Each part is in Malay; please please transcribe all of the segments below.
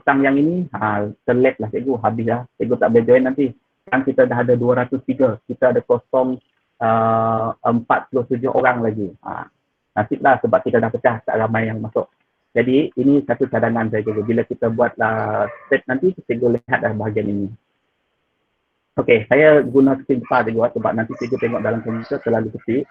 hutang yang ini, terlep lah cikgu, habis lah. Cikgu tak boleh join nanti. Sekarang kita dah ada 203, kita ada kosong 47 orang lagi. Nasib lah sebab kita dah pecah, tak ramai yang masuk. Jadi ini satu cadangan saya cikgu. Bila kita buatlah step nanti, cikgu lihat dah bahagian ini. Okey, saya guna screen besar cikgu sebab nanti cikgu tengok dalam komputer terlalu kecil.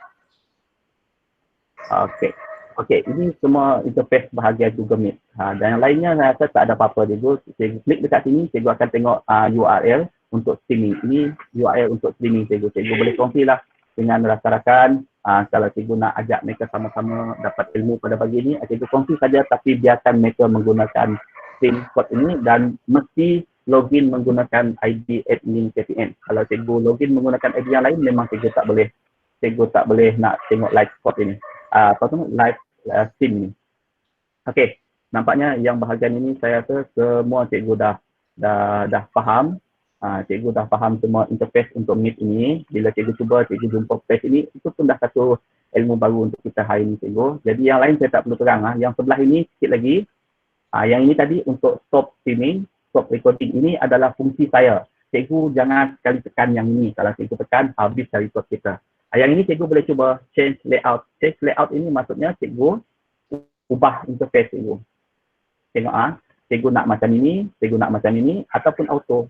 Okey, ini semua interface bahagian Google Meet. Dan yang lainnya saya rasa tak ada apa-apa cikgu. Cikgu klik dekat sini, cikgu akan tengok URL untuk streaming. Ini URL untuk streaming cikgu. Cikgu boleh kongsi lah dengan rakan-rakan. Kalau cikgu nak ajak mereka sama-sama dapat ilmu pada pagi ini, cikgu kongsi saja tapi biarkan mereka menggunakan stream code ini dan mesti login menggunakan ID admin KTM. Kalau cikgu login menggunakan ID yang lain, memang cikgu tak boleh nak tengok live code ini. Live stream ni. Okey, nampaknya yang bahagian ini saya rasa semua cikgu dah faham. Cikgu dah faham semua interface untuk Meet ini. Bila cikgu cuba, cikgu jumpa page ini, itu pun dah satu ilmu baru untuk kita hari ini cikgu. Jadi yang lain saya tak perlu terang. Yang sebelah ini sikit lagi. Yang ini tadi untuk stop streaming, stop recording. Ini adalah fungsi saya. Cikgu jangan sekali tekan yang ini. Kalau cikgu tekan, habis dari record kita. Yang ini cikgu boleh cuba change layout. Change layout ini maksudnya cikgu ubah interface cikgu. Tengok cikgu nak macam ini, cikgu nak macam ini ataupun auto.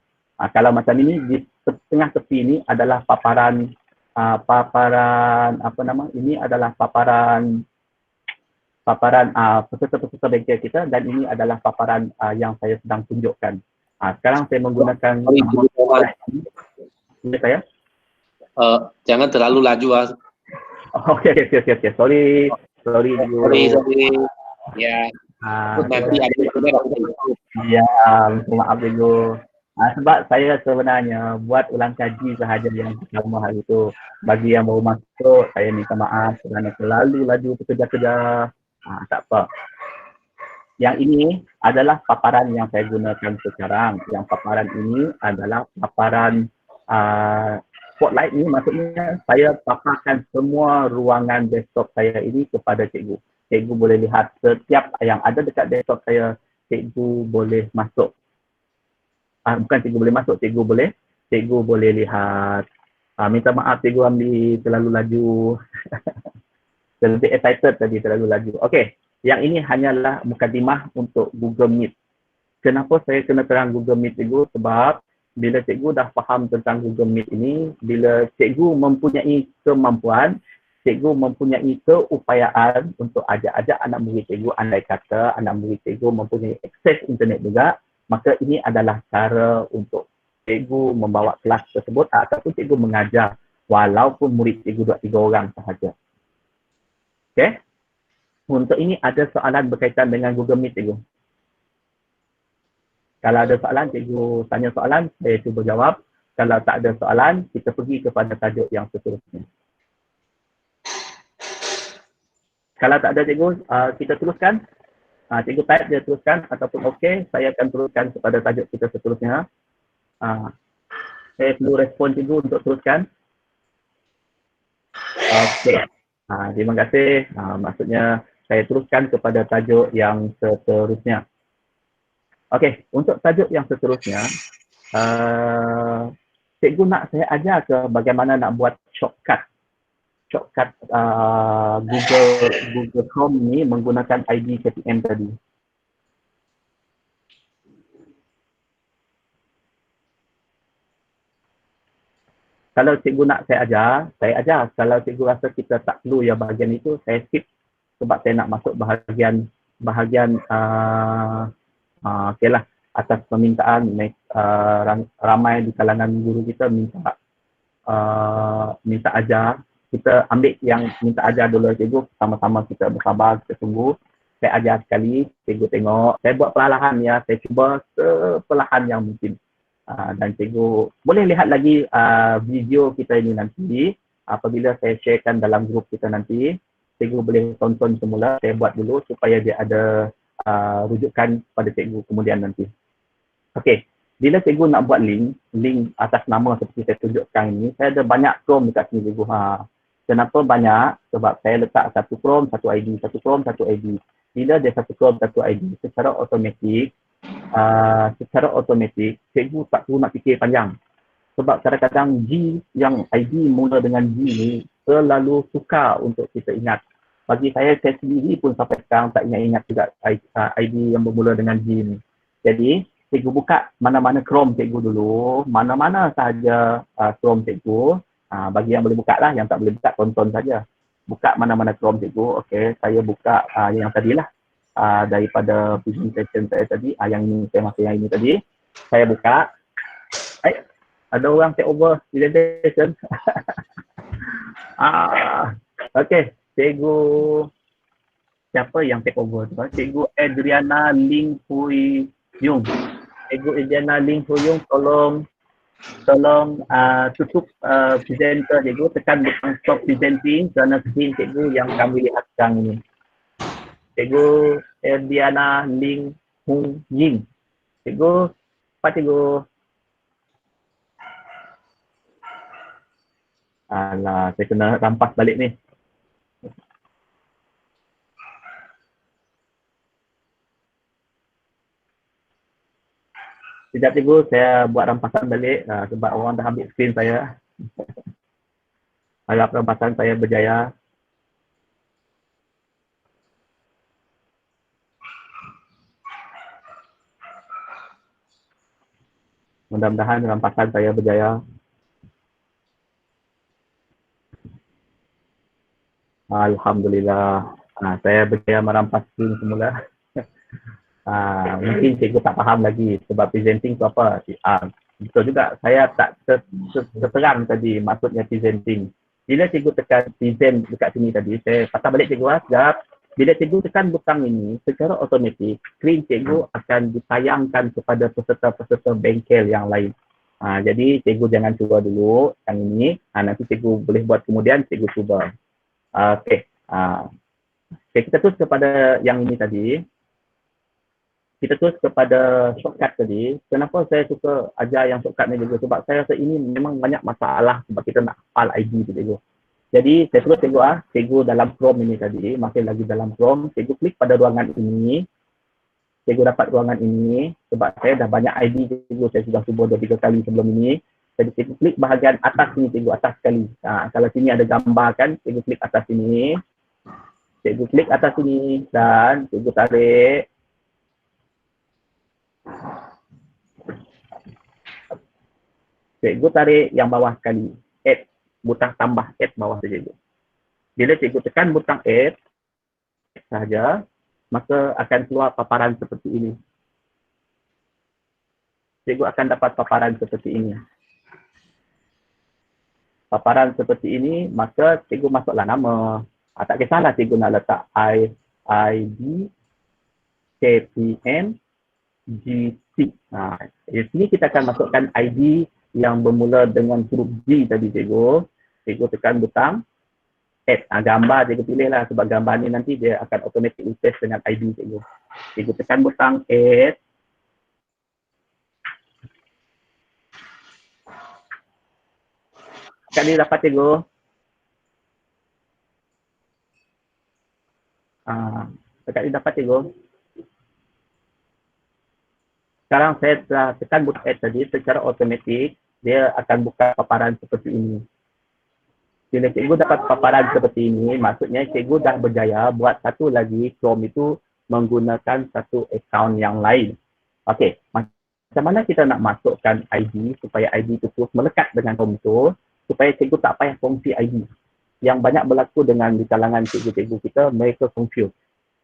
Kalau macam ini di tengah tepi ini adalah paparan ini adalah paparan peserta-peserta bengkel kita dan ini adalah paparan yang saya sedang tunjukkan. Sekarang saya menggunakan saya. Jangan terlalu laju. Okey. Sorry. Ya. Nanti ada ya, maaf cikgu. Sebab saya sebenarnya buat ulang kaji sahaja yang pertama hari itu. Bagi yang baru masuk, saya minta maaf kerana terlalu laju bekerja-kerja. Tak apa. Yang ini adalah paparan yang saya gunakan sekarang. Yang paparan ini adalah paparan spotlight ini, maksudnya saya paparkan semua ruangan desktop saya ini kepada cikgu. Cikgu boleh lihat setiap yang ada dekat desktop saya, cikgu boleh masuk. Bukan cikgu boleh masuk, cikgu boleh lihat. Minta maaf cikgu ambil terlalu laju. Terlalu excited tadi, terlalu laju. Okey, yang ini hanyalah mukadimah untuk Google Meet. Kenapa saya kena terang Google Meet cikgu? Sebab bila cikgu dah faham tentang Google Meet ini, bila cikgu mempunyai kemampuan, cikgu mempunyai keupayaan untuk ajak-ajak anak murid cikgu, andai kata anak murid cikgu mempunyai akses internet juga, maka ini adalah cara untuk cikgu membawa kelas tersebut ataupun cikgu mengajar walaupun murid cikgu 2-3 orang sahaja. Okey? Untuk ini ada soalan berkaitan dengan Google Meet cikgu. Kalau ada soalan, cikgu tanya soalan, saya cuba jawab. Kalau tak ada soalan, kita pergi kepada tajuk yang seterusnya. Kalau tak ada cikgu, kita teruskan. Cikgu type dia teruskan ataupun okey, saya akan teruskan kepada tajuk kita seterusnya. Saya perlu respon cikgu untuk teruskan. Okey. Terima kasih. Maksudnya saya teruskan kepada tajuk yang seterusnya. Okey, untuk tajuk yang seterusnya, cikgu nak saya ajar ke bagaimana nak buat shortcut Google Chrome ni menggunakan ID KTM tadi. Kalau cikgu nak saya ajar. Kalau cikgu rasa kita tak perlu ya bahagian itu, saya skip sebab saya nak masuk bahagian okeylah, atas permintaan ramai di kalangan guru kita minta ajar. Kita ambil yang minta ajar dulu cikgu, sama-sama kita bersabar, kita tunggu. Saya ajar sekali, cikgu tengok. Saya buat perlahan ya, saya cuba seperlahan yang mungkin. Dan cikgu boleh lihat lagi video kita ini nanti. Apabila saya sharekan dalam grup kita nanti, cikgu boleh tonton semula. Saya buat dulu supaya dia ada rujukan pada cikgu kemudian nanti. Okey, bila cikgu nak buat link atas nama seperti saya tunjukkan ini, saya ada banyak Chrome dekat sini cikgu. Kenapa banyak? Sebab saya letak satu Chrome, satu ID, satu Chrome, satu ID. Bila dia satu Chrome, satu ID, secara automatik secara automatik cikgu tak perlu nak fikir panjang. Sebab kadang-kadang G yang ID mula dengan G ni terlalu sukar untuk kita ingat. Bagi saya sendiri pun sampai sekarang tak ingat-ingat juga ID yang bermula dengan G ni. Jadi, cikgu buka mana-mana Chrome cikgu dulu, mana-mana sahaja Chrome cikgu. Bagi yang boleh buka lah, yang tak boleh buka tonton saja. Buka mana-mana Chrome cikgu. Okey, saya buka yang tadilah. Daripada presentation saya tadi, yang ini saya masuk yang ini tadi. Saya buka. Ada orang take over presentation. Okey, cikgu siapa yang take over tu? Cikgu Adriana Ling Hui Yung. Cikgu Adriana Ling Hui Yung, tolong tutup presenter cikgu, tekan butang stop presenting kerana screen cikgu yang kami lihat sekarang ini. Cikgu Adriana Ling Hui Ying. Cikgu, apa cikgu? Alah, saya kena rampas balik ni. Sekejap cikgu, saya buat rampasan balik sebab orang dah ambil skrin saya. Harap rampasan saya berjaya. Mudah-mudahan rampasan saya berjaya. Alhamdulillah. Saya berjaya merampas skrin semula. Mungkin cikgu tak faham lagi sebab presenting tu apa. Betul juga, saya tak terang tadi maksudnya presenting. Bila cikgu tekan present dekat sini tadi, saya patah balik cikgu sekejap. Bila cikgu tekan butang ini, secara otomatik, skrin cikgu akan ditayangkan kepada peserta-peserta bengkel yang lain. Jadi cikgu jangan cuba dulu yang ini, nanti cikgu boleh buat kemudian, cikgu cuba. Okey, kita terus kepada yang ini tadi. Kita terus kepada shortcut tadi. Kenapa saya suka ajar yang shortcut ni juga? Sebab saya rasa ini memang banyak masalah sebab kita nak hafal ID tu cikgu. Jadi saya terus cikgu cikgu dalam Chrome ini tadi, masih lagi dalam Chrome, cikgu klik pada ruangan ini. Cikgu dapat ruangan ini sebab saya dah banyak ID cikgu, saya sudah cuba 2-3 kali sebelum ini. Jadi cikgu klik bahagian atas ni cikgu, atas sekali. Kalau sini ada gambar kan, cikgu klik atas sini. Cikgu klik atas sini dan cikgu tarik. Cikgu tarik yang bawah sekali, add, butang tambah add bawah cikgu. Bila cikgu tekan butang add sahaja, maka akan keluar paparan seperti ini. Cikgu akan dapat paparan seperti ini. Paparan seperti ini, maka cikgu masuklah nama. Tak kisahlah cikgu nak letak ID, KPM, GC. Di sini kita akan masukkan ID yang bermula dengan huruf G tadi cikgu. Cikgu tekan butang add. Gambar cikgu pilihlah sebab gambar ni nanti dia akan automatic replace dengan ID cikgu. Cikgu tekan butang add. Dekat ni dapat cikgu. Dekat ni dapat cikgu. Sekarang saya telah tekan butang add tadi, secara automatik dia akan buka paparan seperti ini. Bila cikgu dapat paparan seperti ini, maksudnya cikgu dah berjaya buat satu lagi Chrome itu menggunakan satu akaun yang lain. Okey, macam mana kita nak masukkan ID supaya ID itu terus melekat dengan Chrome itu, supaya cikgu tak payah kongsi ID. Yang banyak berlaku dengan di kalangan cikgu-cikgu kita, mereka confuse.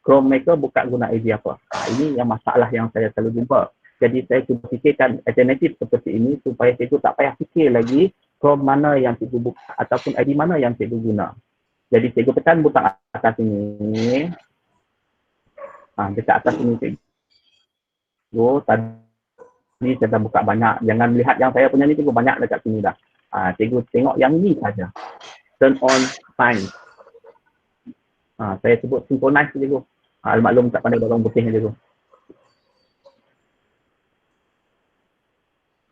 Chrome mereka buka guna ID apa. Ini yang masalah yang saya selalu jumpa. Jadi saya cuba fikirkan alternatif seperti ini supaya cikgu tak payah fikir lagi Chrome mana yang cikgu buka ataupun ID mana yang cikgu guna. Jadi cikgu tekan butang atas ini. Dekat atas ini cikgu. Tadi saya dah buka banyak. Jangan lihat yang saya punya ni cikgu banyak dekat sini dah. Cikgu tengok yang ini saja. Turn on sign. Saya sebut synchronize cikgu. Maklum tak pandai dorong putih cikgu.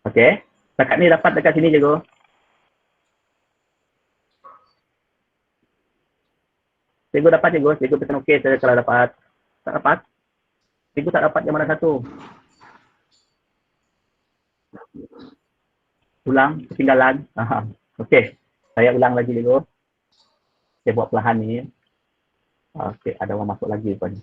Okey, setakat ni dapat dekat sini cikgu. Cikgu dapat cikgu, cikgu tekan okey saya kalau dapat. Tak dapat? Cikgu tak dapat yang mana satu? Ulang, ketinggalan. Okey, saya ulang lagi dulu. Saya buat perlahan ni. Okey, ada orang masuk lagi pun.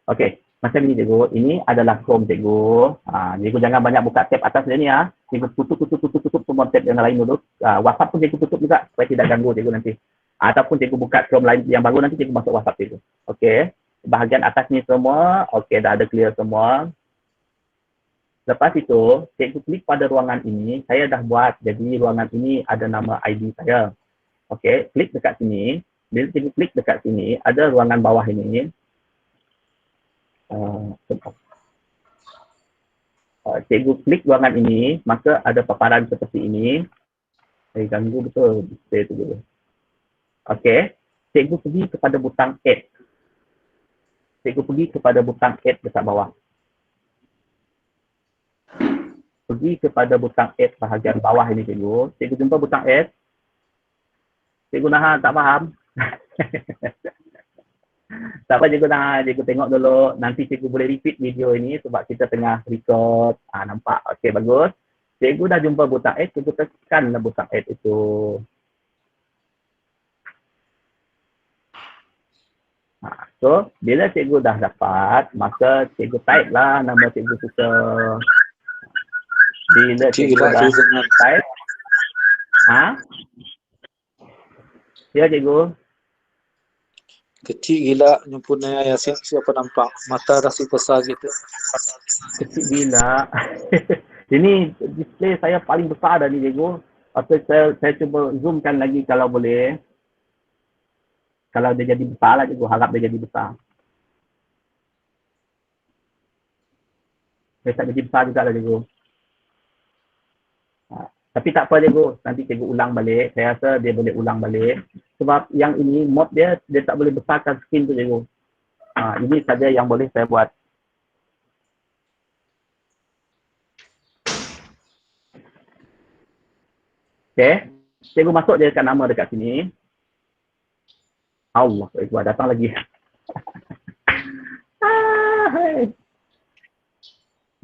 Okey, macam ni cikgu. Ini adalah Chrome cikgu. Cikgu jangan banyak buka tab atas dia ni ya. Cikgu tutup semua tab yang lain dulu. WhatsApp pun cikgu tutup juga supaya tidak ganggu cikgu nanti. Ataupun cikgu buka Chrome lain yang baru nanti cikgu masuk WhatsApp cikgu. Okey. Bahagian atas ni semua, okey, dah ada clear semua. Lepas itu, cikgu klik pada ruangan ini. Saya dah buat, jadi ruangan ini ada nama ID saya. Okey, klik dekat sini. Bila cikgu klik dekat sini, ada ruangan bawah ini. Cikgu klik ruangan ini, maka ada paparan seperti ini. Saya ganggu betul display tu dulu. Okey, cikgu pergi kepada butang Add. Cikgu pergi kepada butang Add dekat bawah. Pergi kepada butang Add bahagian bawah ini cikgu. Cikgu jumpa butang Add. Cikgu nahan, tak faham. Tak apa cikgu nahan, cikgu tengok dulu. Nanti cikgu boleh repeat video ini sebab kita tengah record. Nampak? Okey, bagus. Cikgu dah jumpa butang Add, cikgu tekanlah butang Add itu. So, bila cikgu dah dapat, maka cikgu type lah nama cikgu suka. Bila cikgu dah type, ya cikgu. Kecil gila nyempurna Yasin, siapa nampak? Mata dah si besar gitu. Kecil gila. Ini display saya paling besar dah ni cikgu. Atau saya cuba zoomkan lagi kalau boleh. Kalau dia jadi besar lah cikgu, harap dia jadi besar. Dia tak jadi besar juga lah cikgu. Tapi tak apa cikgu, nanti cikgu ulang balik. Saya rasa dia boleh ulang balik. Sebab yang ini, mod dia tak boleh besarkan screen tu cikgu. Ini saja yang boleh saya buat. Okay, cikgu masuk dia dekat nama dekat sini. Allah, cikgu datang lagi.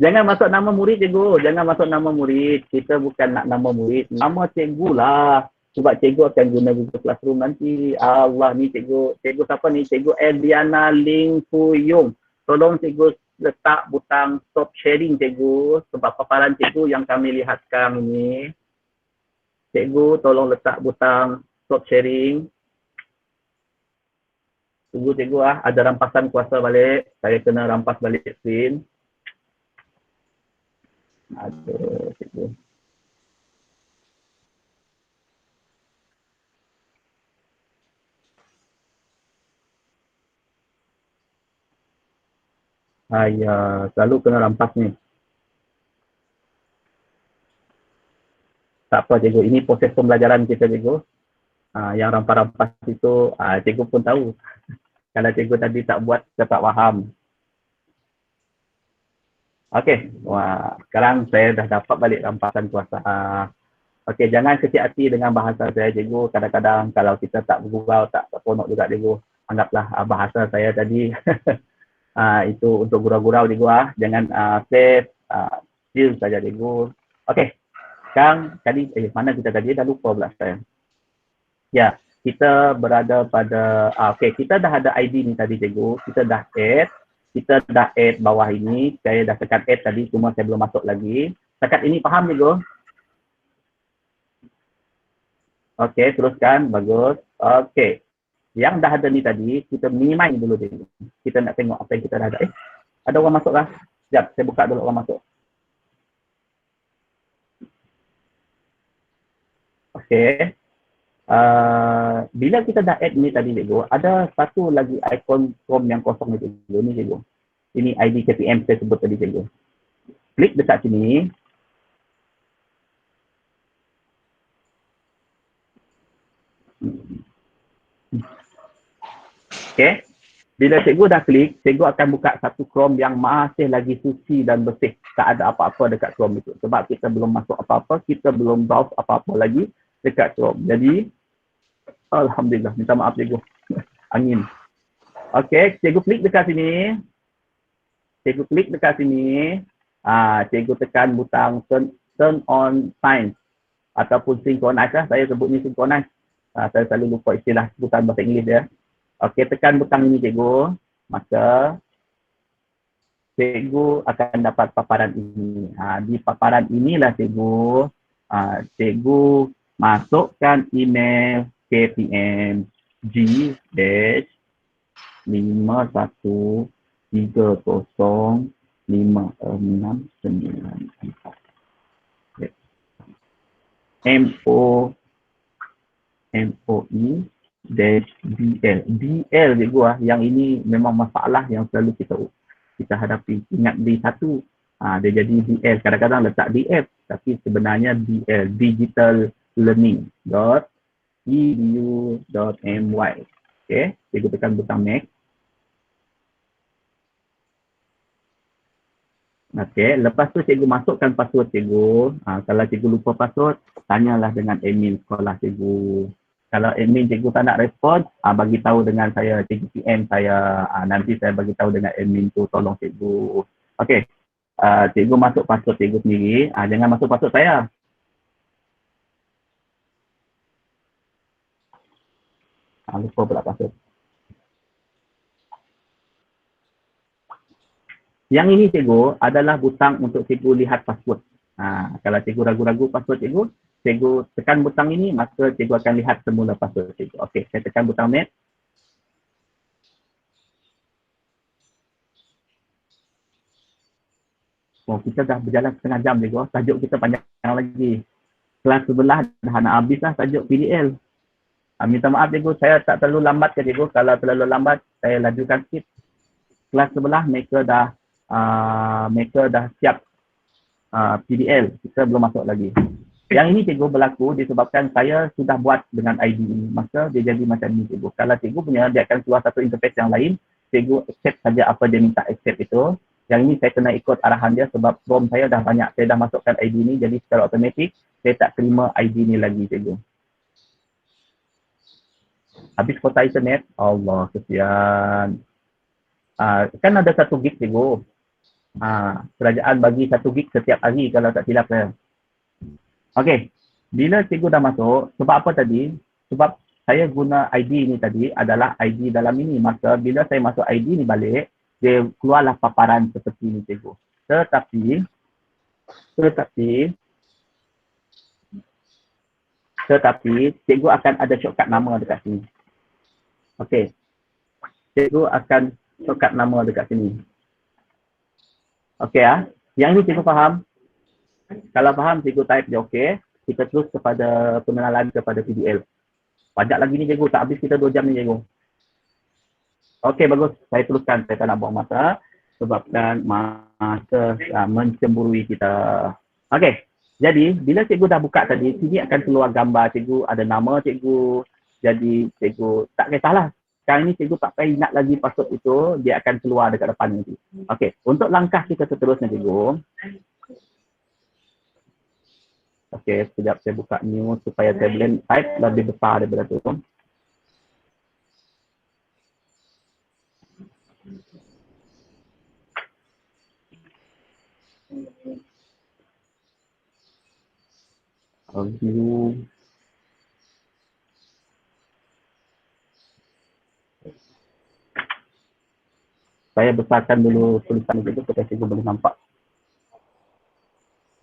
Jangan masuk nama murid cikgu, jangan masuk nama murid. Kita bukan nak nama murid, nama cikgu lah. Sebab cikgu akan guna Google Classroom nanti. Allah ni cikgu. Cikgu siapa ni? Cikgu Edriana Ling Fuyung. Tolong cikgu letak butang stop sharing cikgu. Sebab paparan cikgu yang kami lihat sekarang ini. Cikgu tolong letak butang stop sharing. Tunggu cikgu ada rampasan kuasa balik. Saya kena rampas balik screen. Ada cikgu. Ya, selalu kena rampas ni. Tak apa cikgu, ini proses pembelajaran kita cikgu. Yang rampas-rampas itu, cikgu pun tahu. Kalau cikgu tadi tak buat, saya tak faham. Okey, sekarang saya dah dapat balik rampasan kuasa. Okey, jangan kecil hati dengan bahasa saya cikgu. Kadang-kadang kalau kita tak bergurau, tak seronok juga cikgu. Anggaplah bahasa saya tadi itu untuk gurau-gurau cikgu. Jangan save, chill saja cikgu. Okey, sekarang tadi, mana kita tadi? Dah lupa pula saya. Ya, kita berada pada, okey, kita dah ada ID ni tadi cikgu. Kita dah add. Kita dah add bawah ini. Saya dah tekan add tadi, cuma saya belum masuk lagi. Setakat ini faham cikgu? Okey, teruskan. Bagus. Okey. Yang dah ada ni tadi, kita minimize dulu cikgu. Kita nak tengok apa yang kita dah ada. Ada orang masuk lah. Sekejap, saya buka dulu orang masuk. Okey. Bila kita dah add ni tadi cikgu, ada satu lagi ikon Chrome yang kosong ni cikgu. Ni cikgu. Ini ID KPM saya sebut tadi cikgu. Klik dekat sini. Okey. Bila cikgu dah klik, cikgu akan buka satu Chrome yang masih lagi suci dan bersih. Tak ada apa-apa dekat Chrome itu. Sebab kita belum masuk apa-apa, kita belum browse apa-apa lagi dekat Chrome. Jadi, alhamdulillah, minta maaf cikgu. Angin. Okey, cikgu klik dekat sini. Cikgu klik dekat sini. Cikgu tekan butang turn on sign ataupun synchronize lah. Saya sebut ni synchronize. Saya selalu lupa istilah butang bahasa Inggeris dia. Okey, tekan butang ini cikgu, maka cikgu akan dapat paparan ini. Di paparan inilah cikgu, cikgu masukkan email KPM G-1305694 MOE DL. DL cikgu yang ini memang masalah yang selalu kita hadapi. Ingat D1, dia jadi DL. Kadang-kadang letak DF, tapi sebenarnya DL, Digital Learning .edu.my. Okey, cikgu tekan butang next. Okey, lepas tu cikgu masukkan password cikgu. Kalau cikgu lupa password, tanyalah dengan admin sekolah cikgu. Kalau admin cikgu tak nak respon, bagi tahu dengan saya, cikgu PM saya. Nanti saya bagi tahu dengan admin tu, tolong cikgu. Okey, cikgu masuk password cikgu sendiri. Jangan masuk password saya. Lupa pula password. Yang ini cikgu adalah butang untuk cikgu lihat password. Kalau cikgu ragu-ragu password cikgu tekan butang ini, maka cikgu akan lihat semula password cikgu. Okey, saya tekan butang next. Kita dah berjalan setengah jam cikgu. Tajuk kita panjang lagi. Kelas sebelah dah nak habis lah tajuk PDL. Minta maaf cikgu, saya tak terlalu lambat ke cikgu. Kalau terlalu lambat, saya lajukan sikit. Kelas sebelah mereka dah siap PDL. Kita belum masuk lagi. Yang ini cikgu berlaku disebabkan saya sudah buat dengan ID ini. Maka dia jadi macam ni cikgu. Kalau cikgu punya, dia akan keluar satu interface yang lain. Cikgu accept saja apa dia minta accept itu. Yang ini saya kena ikut arahan dia sebab form saya dah banyak. Saya dah masukkan ID ini. Jadi secara automatik, saya tak terima ID ini lagi cikgu. Habis kuota internet, Allah kesian. Kan ada 1 gig cikgu. Kerajaan bagi 1 gig setiap hari kalau tak silap saya. Okey, bila cikgu dah masuk, sebab apa tadi? Sebab saya guna ID ni tadi adalah ID dalam ini. Maka bila saya masuk ID ni balik, dia keluarlah paparan seperti ini cikgu. Tetapi cikgu akan ada shortcut nama dekat sini. Okey. Cikgu akan shortcut nama dekat sini. Okey Yang ini cikgu faham? Kalau faham, cikgu type dia okey. Kita terus kepada pengenalan kepada PDL. Pajak lagi ni cikgu, tak habis kita 2 jam ni cikgu. Okey, bagus. Saya teruskan. Saya tak nak buang masa. Sebabkan masa mencemburui kita. Okey. Jadi, bila cikgu dah buka tadi, sini akan keluar gambar cikgu, ada nama cikgu. Jadi, cikgu tak kisahlah. Sekarang ni cikgu tak payah ingat lagi password itu, dia akan keluar dekat depan nanti. Okey, untuk langkah kita seterusnya cikgu. Okey, sekejap saya buka new supaya saya boleh type lebih besar daripada tu. View. Saya besarkan dulu tulisan itu supaya cikgu boleh nampak.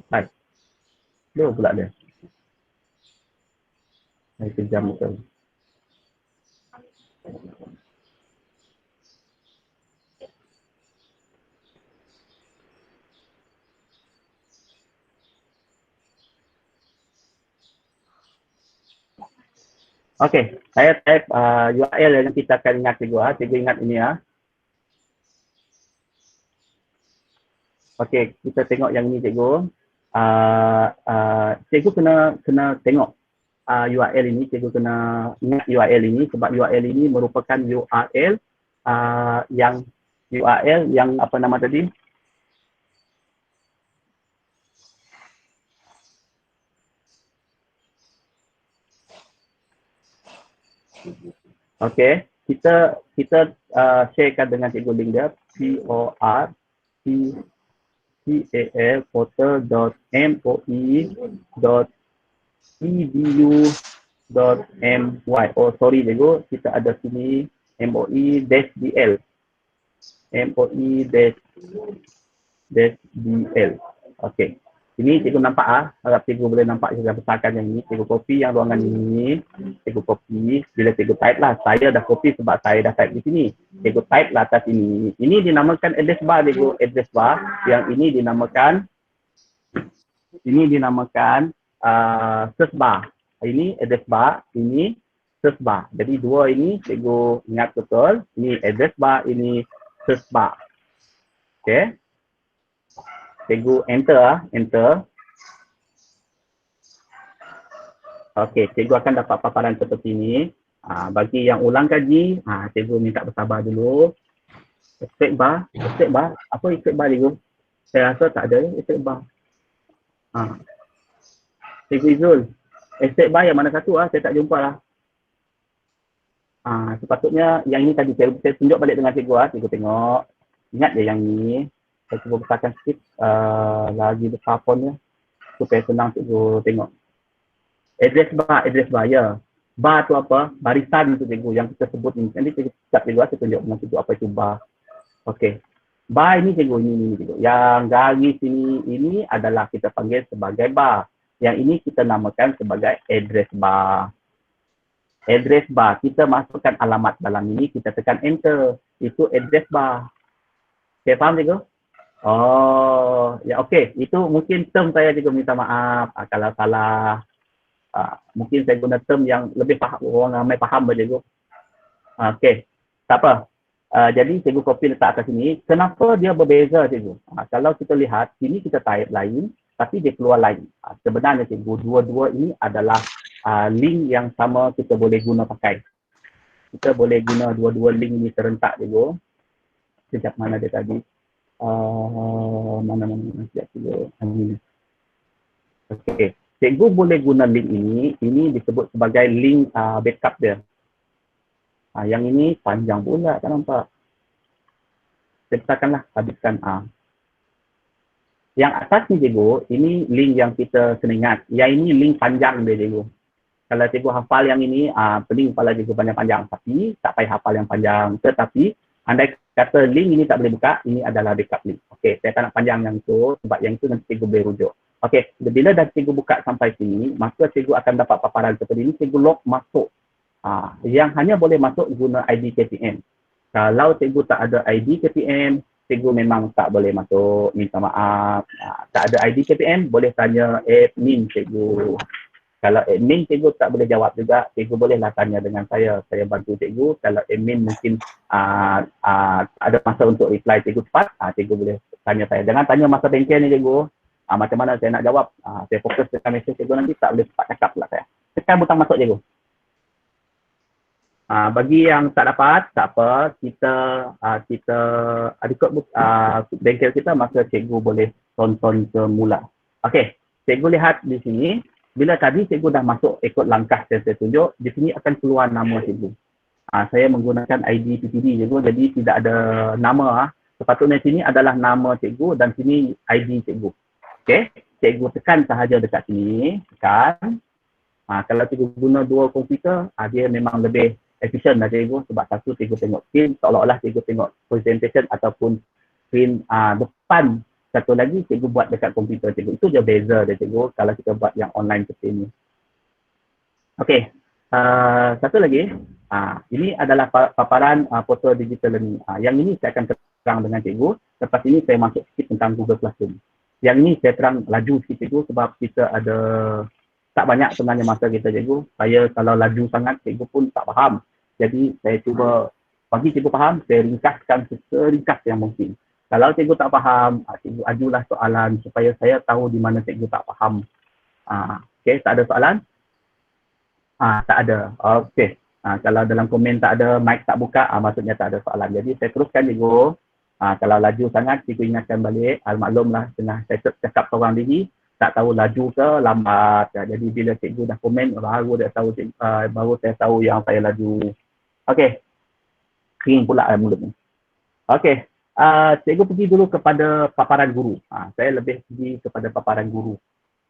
Hai. Dia pula dia. Saya kejam betul. Okey, saya type URL yang kita akan ingat cikgu. Cikgu ingat ini ya. Okey, kita tengok yang ini cikgu. Cikgu kena tengok URL ini. Cikgu kena ingat URL ini sebab URL ini merupakan URL yang apa nama tadi? Okey, kita sharekan dengan cikgu link dia. PORTC portal.moi.edu.my. Oh sorry cikgu, kita ada sini MOE-DL. MOE-DL. Okey. Ini cikgu nampak harap cikgu boleh nampak cikgu besarkan yang ini. Cikgu copy yang ruangan ini. Cikgu copy. Bila cikgu type lah. Saya dah copy sebab saya dah type di sini. Cikgu type lah atas ini. Ini dinamakan address bar cikgu. Address bar. Yang ini dinamakan search bar. Ini address bar. Ini search bar. Jadi dua ini cikgu ingat betul. Ini address bar. Ini search bar. Okay. Cikgu enter. Okey, cikgu akan dapat paparan seperti ini. Bagi yang ulang kaji, cikgu minta bersabar dulu. Escape bar. Apa escape bar cikgu? Saya rasa tak ada escape bar. Cikgu Izul, escape bar yang mana satu saya tak jumpa lah. Sepatutnya yang ini tadi saya tunjuk balik dengan cikgu cikgu tengok. Ingat je yang ni. Saya cuba besarkan sikit lagi besar fontnya supaya senang cikgu tengok. Address bar ya. Bar tu apa? Barisan tu cikgu yang kita sebut ni. Nanti cikgu saya tunjuk dengan cikgu apa itu bar. Okey. Bar ini cikgu ini cikgu. Yang garis ini adalah kita panggil sebagai bar. Yang ini kita namakan sebagai address bar. Address bar, kita masukkan alamat dalam ini, kita tekan enter. Itu address bar. Okay, faham cikgu? Oh, ya okey. Itu mungkin term saya juga minta maaf kalau salah. Mungkin saya guna term yang lebih faham, orang ramai faham cikgu. Okey, tak apa. Jadi cikgu copy letak kat sini. Kenapa dia berbeza cikgu? Kalau kita lihat, sini kita type lain, tapi dia keluar lain. Sebenarnya cikgu, dua-dua ini adalah link yang sama kita boleh guna pakai. Kita boleh guna dua-dua link ini serentak cikgu. Sejak mana dia tadi? Mana sekejap dulu. Okey, cikgu boleh guna link ini disebut sebagai link backup dia. Yang ini panjang pula, tak nampak. Saya besarkanlah, habiskan Yang atas ni cikgu, ini link yang kita kena ingat. Yang ini link panjang dia cikgu. Kalau cikgu hafal yang ini, pening kepala cikgu panjang-panjang. Tapi tak payah hafal yang panjang. Tetapi andai kata link ini tak boleh buka, ini adalah backup link. Okey, saya tak nak panjang yang itu sebab yang itu nanti cikgu boleh rujuk. Okey, bila dah cikgu buka sampai sini, maka cikgu akan dapat paparan seperti ini, cikgu log masuk. Yang hanya boleh masuk guna ID KPM. Kalau cikgu tak ada ID KPM, cikgu memang tak boleh masuk, minta maaf. Tak ada ID KPM, boleh tanya admin cikgu. Kalau admin cikgu tak boleh jawab juga, cikgu bolehlah tanya dengan saya bantu cikgu. Kalau admin mungkin ada masa untuk reply cikgu cepat, cikgu boleh tanya saya. Jangan tanya masa bengkel ni cikgu, macam mana saya nak jawab. Saya fokus tekan mesej cikgu, nanti tak boleh cepat cakap pula saya. Tekan butang masuk cikgu. Bagi yang tak dapat, tak apa, kita record bengkel kita, maka cikgu boleh tonton semula. Okey, cikgu lihat di sini. Bila tadi cikgu dah masuk ikut langkah yang saya tunjuk, di sini akan keluar nama cikgu. Saya menggunakan ID PTD cikgu, jadi tidak ada nama. Sepatutnya sini adalah nama cikgu dan sini ID cikgu. Okey, cikgu tekan sahaja dekat sini, tekan. Kalau cikgu guna dua komputer, dia memang lebih efisien lah cikgu, sebab satu cikgu tengok screen, seolah-olah cikgu tengok presentation ataupun screen depan. Satu lagi cikgu buat dekat komputer cikgu. Itu je beza dia cikgu kalau kita buat yang online seperti ini. Okey, satu lagi, ini adalah paparan portal digital learning. Yang ini saya akan terang dengan cikgu. Lepas ini saya masuk sikit tentang Google Classroom. Yang ini saya terang laju sikit cikgu sebab kita ada tak banyak sebenarnya masa kita cikgu. Saya kalau laju sangat cikgu pun tak faham. Jadi saya cuba bagi cikgu faham, saya ringkaskan seringkas yang mungkin. Kalau cikgu tak faham, cikgu ajulah soalan supaya saya tahu di mana cikgu tak faham. Okey, tak ada soalan? Tak ada. Okey. Kalau dalam komen tak ada, mic tak buka, maksudnya tak ada soalan. Jadi saya teruskan cikgu. Kalau laju sangat, cikgu ingatkan balik. Maklumlah, tengah saya cakap seorang diri, tak tahu laju ke lambat. Jadi bila cikgu dah komen, baru saya tahu yang saya laju. Okey. Kering pula mulut ni. Okey. Cikgu pergi dulu kepada paparan guru. Saya lebih pergi kepada paparan guru.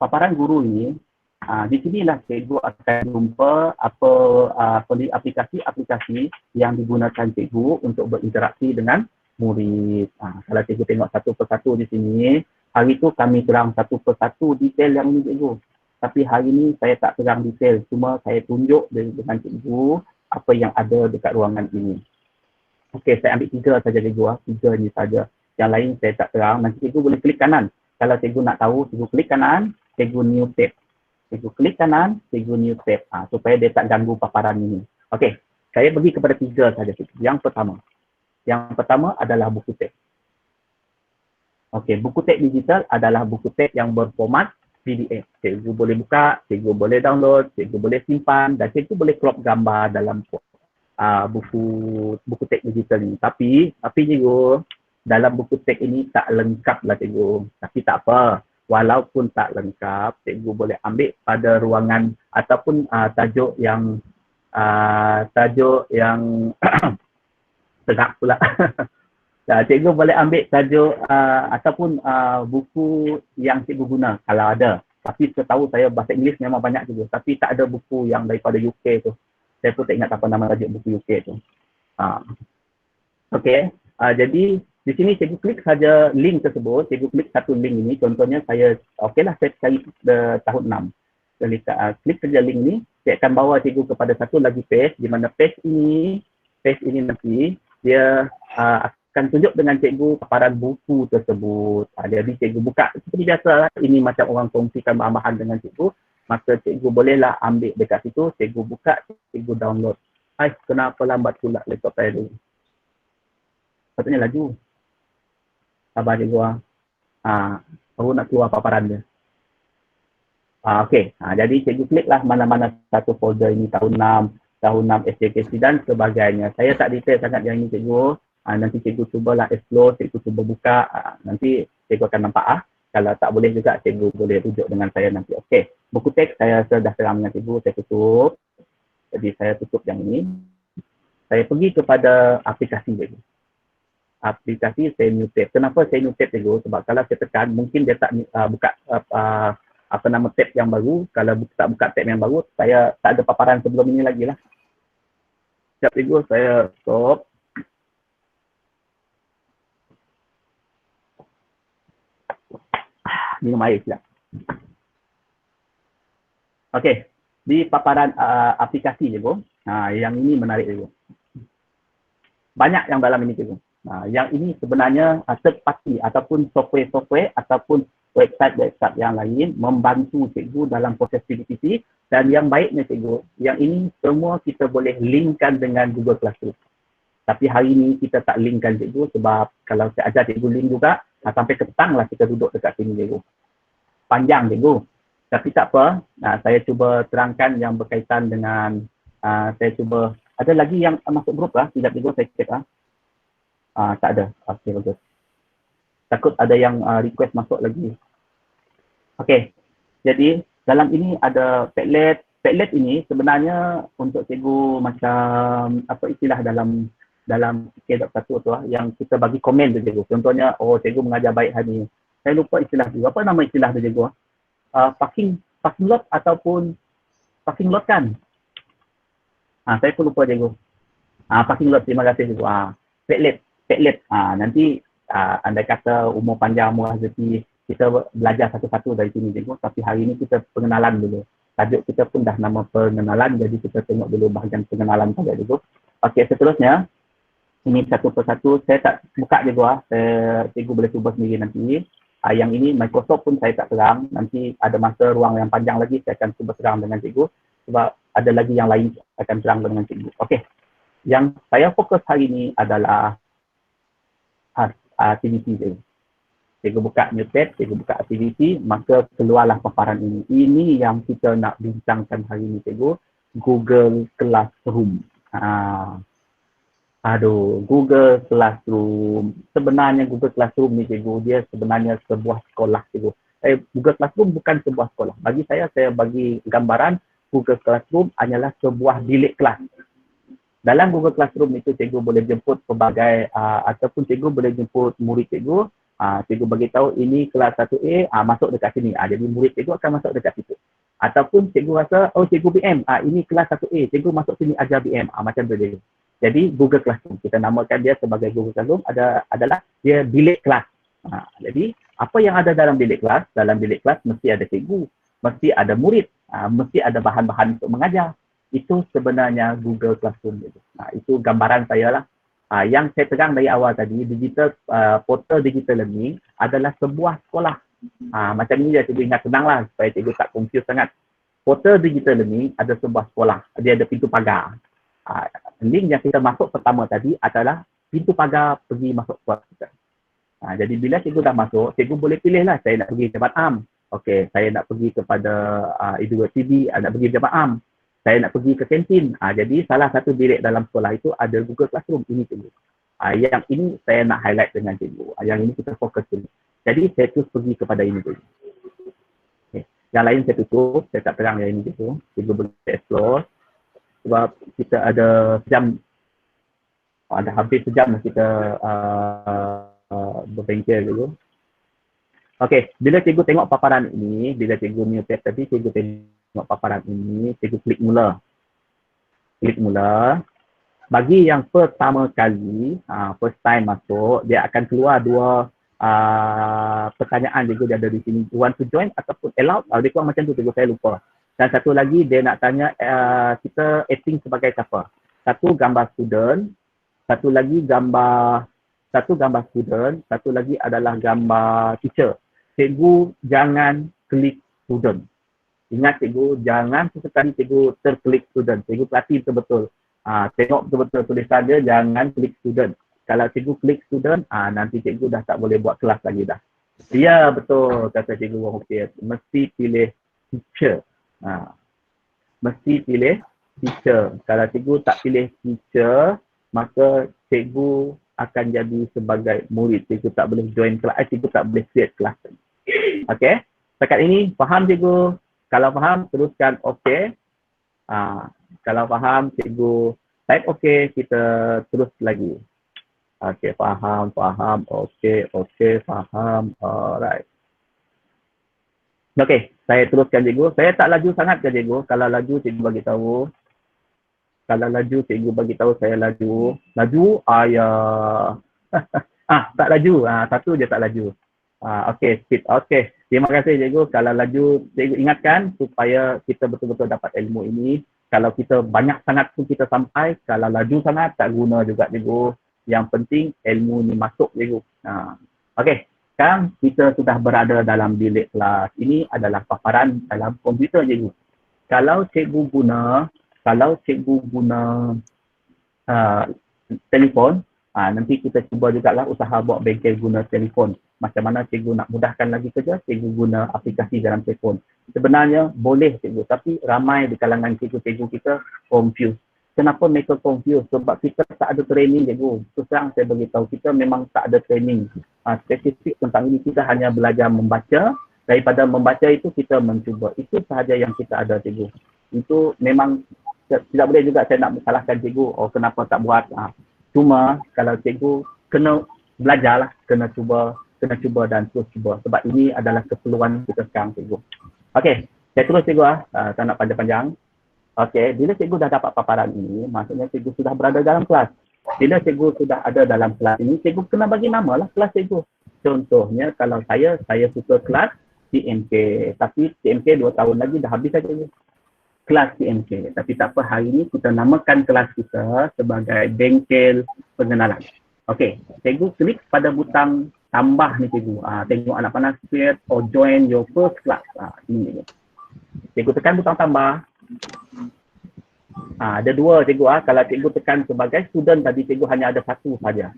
Paparan guru ni, di sinilah cikgu akan jumpa aplikasi-aplikasi yang digunakan cikgu untuk berinteraksi dengan murid. Kalau cikgu tengok satu persatu di sini, hari tu kami terang satu persatu detail yang ni cikgu. Tapi hari ni saya tak terang detail, cuma saya tunjuk dengan cikgu apa yang ada dekat ruangan ini. Okey, saya ambil 3 saja cikgu, 3 ni saja. Yang lain saya tak terang, nanti cikgu boleh klik kanan. Kalau cikgu nak tahu, cikgu klik kanan, cikgu new tab. Cikgu klik kanan, cikgu new tab. Supaya dia tak ganggu paparan ini. Okey, saya pergi kepada 3 saja cikgu. Yang pertama adalah buku teks. Okey, buku teks digital adalah buku teks yang berformat PDF. Cikgu boleh buka, cikgu boleh download, cikgu boleh simpan dan cikgu boleh crop gambar dalam buku teks digital ini. Tapi cikgu, dalam buku teks ini tak lengkap lah cikgu. Tapi tak apa, walaupun tak lengkap, cikgu boleh ambil pada ruangan ataupun tajuk yang tegak pula. Cikgu boleh ambil tajuk ataupun buku yang cikgu guna kalau ada. Tapi setahu saya bahasa Inggeris memang banyak juga. Tapi tak ada buku yang daripada UK tu. Saya pun tak ingat apa nama tajuk buku UK tu. Okey. Jadi di sini cikgu klik saja link tersebut. Cikgu klik satu link ini. Contohnya saya, okeylah saya cari tahun 6. Klik saja link ni. Saya akan bawa cikgu kepada satu lagi page. Di mana page ini nanti dia akan tunjuk dengan cikgu paparan buku tersebut. Jadi cikgu buka seperti biasa, ini macam orang kongsikan bahan-bahan dengan cikgu, maka cikgu bolehlah ambil dekat situ, cikgu buka, cikgu download. Kenapa lambat pula laptop saya dulu? Patutnya laju. Sabar cikgu. Baru nak keluar paparan dia. Okey, jadi cikgu kliklah mana-mana satu folder ini, tahun 6 SJKC dan sebagainya. Saya tak detail sangat yang ini cikgu. Nanti cikgu cubalah explore, cikgu cuba buka, nanti cikgu akan nampak. Kalau tak boleh juga, cikgu boleh rujuk dengan saya nanti. Okey, buku teks saya sudah terang dengan cikgu, saya tutup. Jadi saya tutup yang ini. Saya pergi kepada aplikasi cikgu. Aplikasi saya new tab. Kenapa saya new tab cikgu? Sebab kalau saya tekan, mungkin dia tak buka tab yang baru. Kalau tak buka tab yang baru, saya tak ada paparan sebelum ini lagi lah. Sekejap cikgu, saya stop. Minum air sekejap. Okey, di paparan aplikasi cikgu, yang ini menarik cikgu. Banyak yang dalam ini cikgu. Yang ini sebenarnya third party ataupun software ataupun website yang lain membantu cikgu dalam proses PPT. Dan yang baiknya cikgu, yang ini semua kita boleh linkkan dengan Google Classroom. Tapi hari ini kita tak linkkan cikgu sebab kalau saya ajar cikgu link juga, sampai petang lah kita duduk dekat sini cikgu. Panjang cikgu. Tapi tak apa, saya cuba terangkan yang berkaitan dengan, saya cuba, ada lagi yang masuk grup lah, sekejap cikgu saya cek lah. Tak ada, okey bagus. Takut ada yang request masuk lagi. Okey, jadi dalam ini ada Padlet. Padlet ini sebenarnya untuk cikgu macam, apa istilah dalam K.1 tu yang kita bagi komen tu cikgu. Contohnya, cikgu mengajar baik hari ni. Saya lupa istilah tu. Apa nama istilah tu cikgu? Parking lot ataupun parking lot kan? Saya pun lupa cikgu. Parking lot, terima kasih cikgu. Padlet. Nanti andai kata umur panjang, umur rezeki, kita belajar satu-satu dari sini cikgu. Tapi hari ini kita pengenalan dulu. Tajuk kita pun dah nama pengenalan, jadi kita tengok dulu bahagian pengenalan saja cikgu. Okey, seterusnya. Ini satu persatu, saya tak buka juga, cikgu boleh cuba sendiri nanti. Yang ini Microsoft pun saya tak terang, nanti ada masa ruang yang panjang lagi, saya akan cuba terang dengan cikgu. Sebab ada lagi yang lain akan terang dengan cikgu. Okey, yang saya fokus hari ini adalah aktiviti cikgu. Cikgu buka new tab, cikgu buka aktiviti, maka keluarlah paparan ini. Ini yang kita nak bincangkan hari ini cikgu, Google Classroom. Google Classroom. Sebenarnya Google Classroom ni cikgu, dia sebenarnya sebuah sekolah cikgu. Google Classroom bukan sebuah sekolah. Bagi saya bagi gambaran Google Classroom hanyalah sebuah bilik kelas. Dalam Google Classroom itu cikgu boleh jemput pelbagai ataupun cikgu boleh jemput murid cikgu. Cikgu bagi tahu ini kelas 1A masuk dekat sini. Jadi murid cikgu akan masuk dekat situ. Ataupun cikgu rasa cikgu BM ini kelas 1A, cikgu masuk sini ajar BM. Macam tu cikgu. Jadi Google Classroom kita namakan dia sebagai Google Classroom adalah dia bilik kelas. Jadi apa yang ada dalam bilik kelas? Dalam bilik kelas mesti ada cikgu, mesti ada murid, mesti ada bahan-bahan untuk mengajar. Itu sebenarnya Google Classroom itu. Itu gambaran saya lah. Yang saya terang dari awal tadi, portal digital learning adalah sebuah sekolah. Macam ni je cikgu ingat senang lah supaya cikgu tak confuse sangat. Portal digital learning ada sebuah sekolah. Dia ada pintu pagar. Link yang kita masuk pertama tadi adalah pintu pagar pergi masuk sekolah kita. Jadi bila cikgu dah masuk, cikgu boleh pilih lah saya nak pergi Jabatan Am. Okey, saya nak pergi kepada Eduard TV, nak pergi Jabatan Am. Saya nak pergi ke kantin. Jadi salah satu bilik dalam sekolah itu ada Google Classroom. Ini cikgu. Yang ini saya nak highlight dengan cikgu. Yang ini kita fokus dulu. Jadi saya terus pergi kepada ini dulu. Okay. Yang lain saya tutup. Saya tak terang yang ini cikgu. Cikgu boleh explore. Sebab kita ada sejam. Ada hampir sejam kita berbengkel dulu. Okey, bila cikgu tengok paparan ini, bila cikgu ni tadi cikgu tengok paparan ini, cikgu klik mula. Klik mula. Bagi yang pertama kali, first time masuk, dia akan keluar dua pertanyaan cikgu dia ada di sini. You want to join ataupun allowed? Dia kurang macam tu cikgu, saya lupa. Dan satu lagi dia nak tanya kita acting sebagai siapa. Satu gambar student, satu lagi gambar student, satu lagi adalah gambar teacher. Cikgu jangan klik student. Ingat cikgu, jangan sesekali cikgu terklik student. Cikgu perhati betul-betul. Tengok betul-betul tulisan dia, jangan klik student. Kalau cikgu klik student, nanti cikgu dah tak boleh buat kelas lagi dah. Ya, betul kata cikgu Wong Hokiat. Mesti pilih teacher. Mesti pilih teacher. Kalau cikgu tak pilih teacher, maka cikgu akan jadi sebagai murid. Cikgu tak boleh join kelas, cikgu tak boleh create kelas. Okey, setakat ini faham cikgu? Kalau faham, teruskan okey. Kalau faham, cikgu type okey, kita terus lagi. Okey, faham, okey, faham. Alright. Okey, saya teruskan cikgu. Saya tak laju sangat ke cikgu? Kalau laju, cikgu bagi tahu. Kalau laju, cikgu bagi tahu saya laju. Laju, ayah. Tak laju. Satu je tak laju. Okey, speed. Okey. Terima kasih cikgu. Kalau laju, cikgu ingatkan supaya kita betul-betul dapat ilmu ini. Kalau kita banyak sangat pun kita sampai. Kalau laju sangat, tak guna juga cikgu. Yang penting ilmu ni masuk cikgu. Okey. Sekarang kita sudah berada dalam bilik kelas. Ini adalah paparan dalam komputer cikgu. Kalau cikgu guna telefon, nanti kita cuba jugalah usaha buat bengkel guna telefon. Macam mana cikgu nak mudahkan lagi kerja, cikgu guna aplikasi dalam telefon. Sebenarnya boleh cikgu, tapi ramai di kalangan cikgu-cikgu kita confused. Kenapa mereka confused? Sebab kita tak ada training cikgu. Terus terang saya beritahu, kita memang tak ada training spesifik tentang ini. Kita hanya belajar membaca. Daripada membaca itu kita mencuba. Itu sahaja yang kita ada cikgu. Itu memang tidak boleh juga saya nak salahkan cikgu, kenapa tak buat. Cuma kalau cikgu kena belajarlah, kena cuba dan terus cuba. Sebab ini adalah keperluan kita sekarang cikgu. Okey, saya terus cikgu tak nak panjang-panjang. Okey, bila cikgu dah dapat paparan ini, maksudnya cikgu sudah berada dalam kelas. Bila cikgu sudah ada dalam kelas ini, cikgu kena bagi nama lah kelas cikgu. Contohnya kalau saya suka kelas CMK, tapi CMK 2 tahun lagi dah habis saja cikgu. Kelas CMK. Tapi tak apa, hari ini kita namakan kelas kita sebagai bengkel pengenalan. Okey, cikgu klik pada butang tambah ni cikgu. Tengok anak panas create or join your first class. Ini. Cikgu tekan butang tambah. Ada dua cikgu. Kalau cikgu tekan sebagai student tadi, cikgu hanya ada satu saja.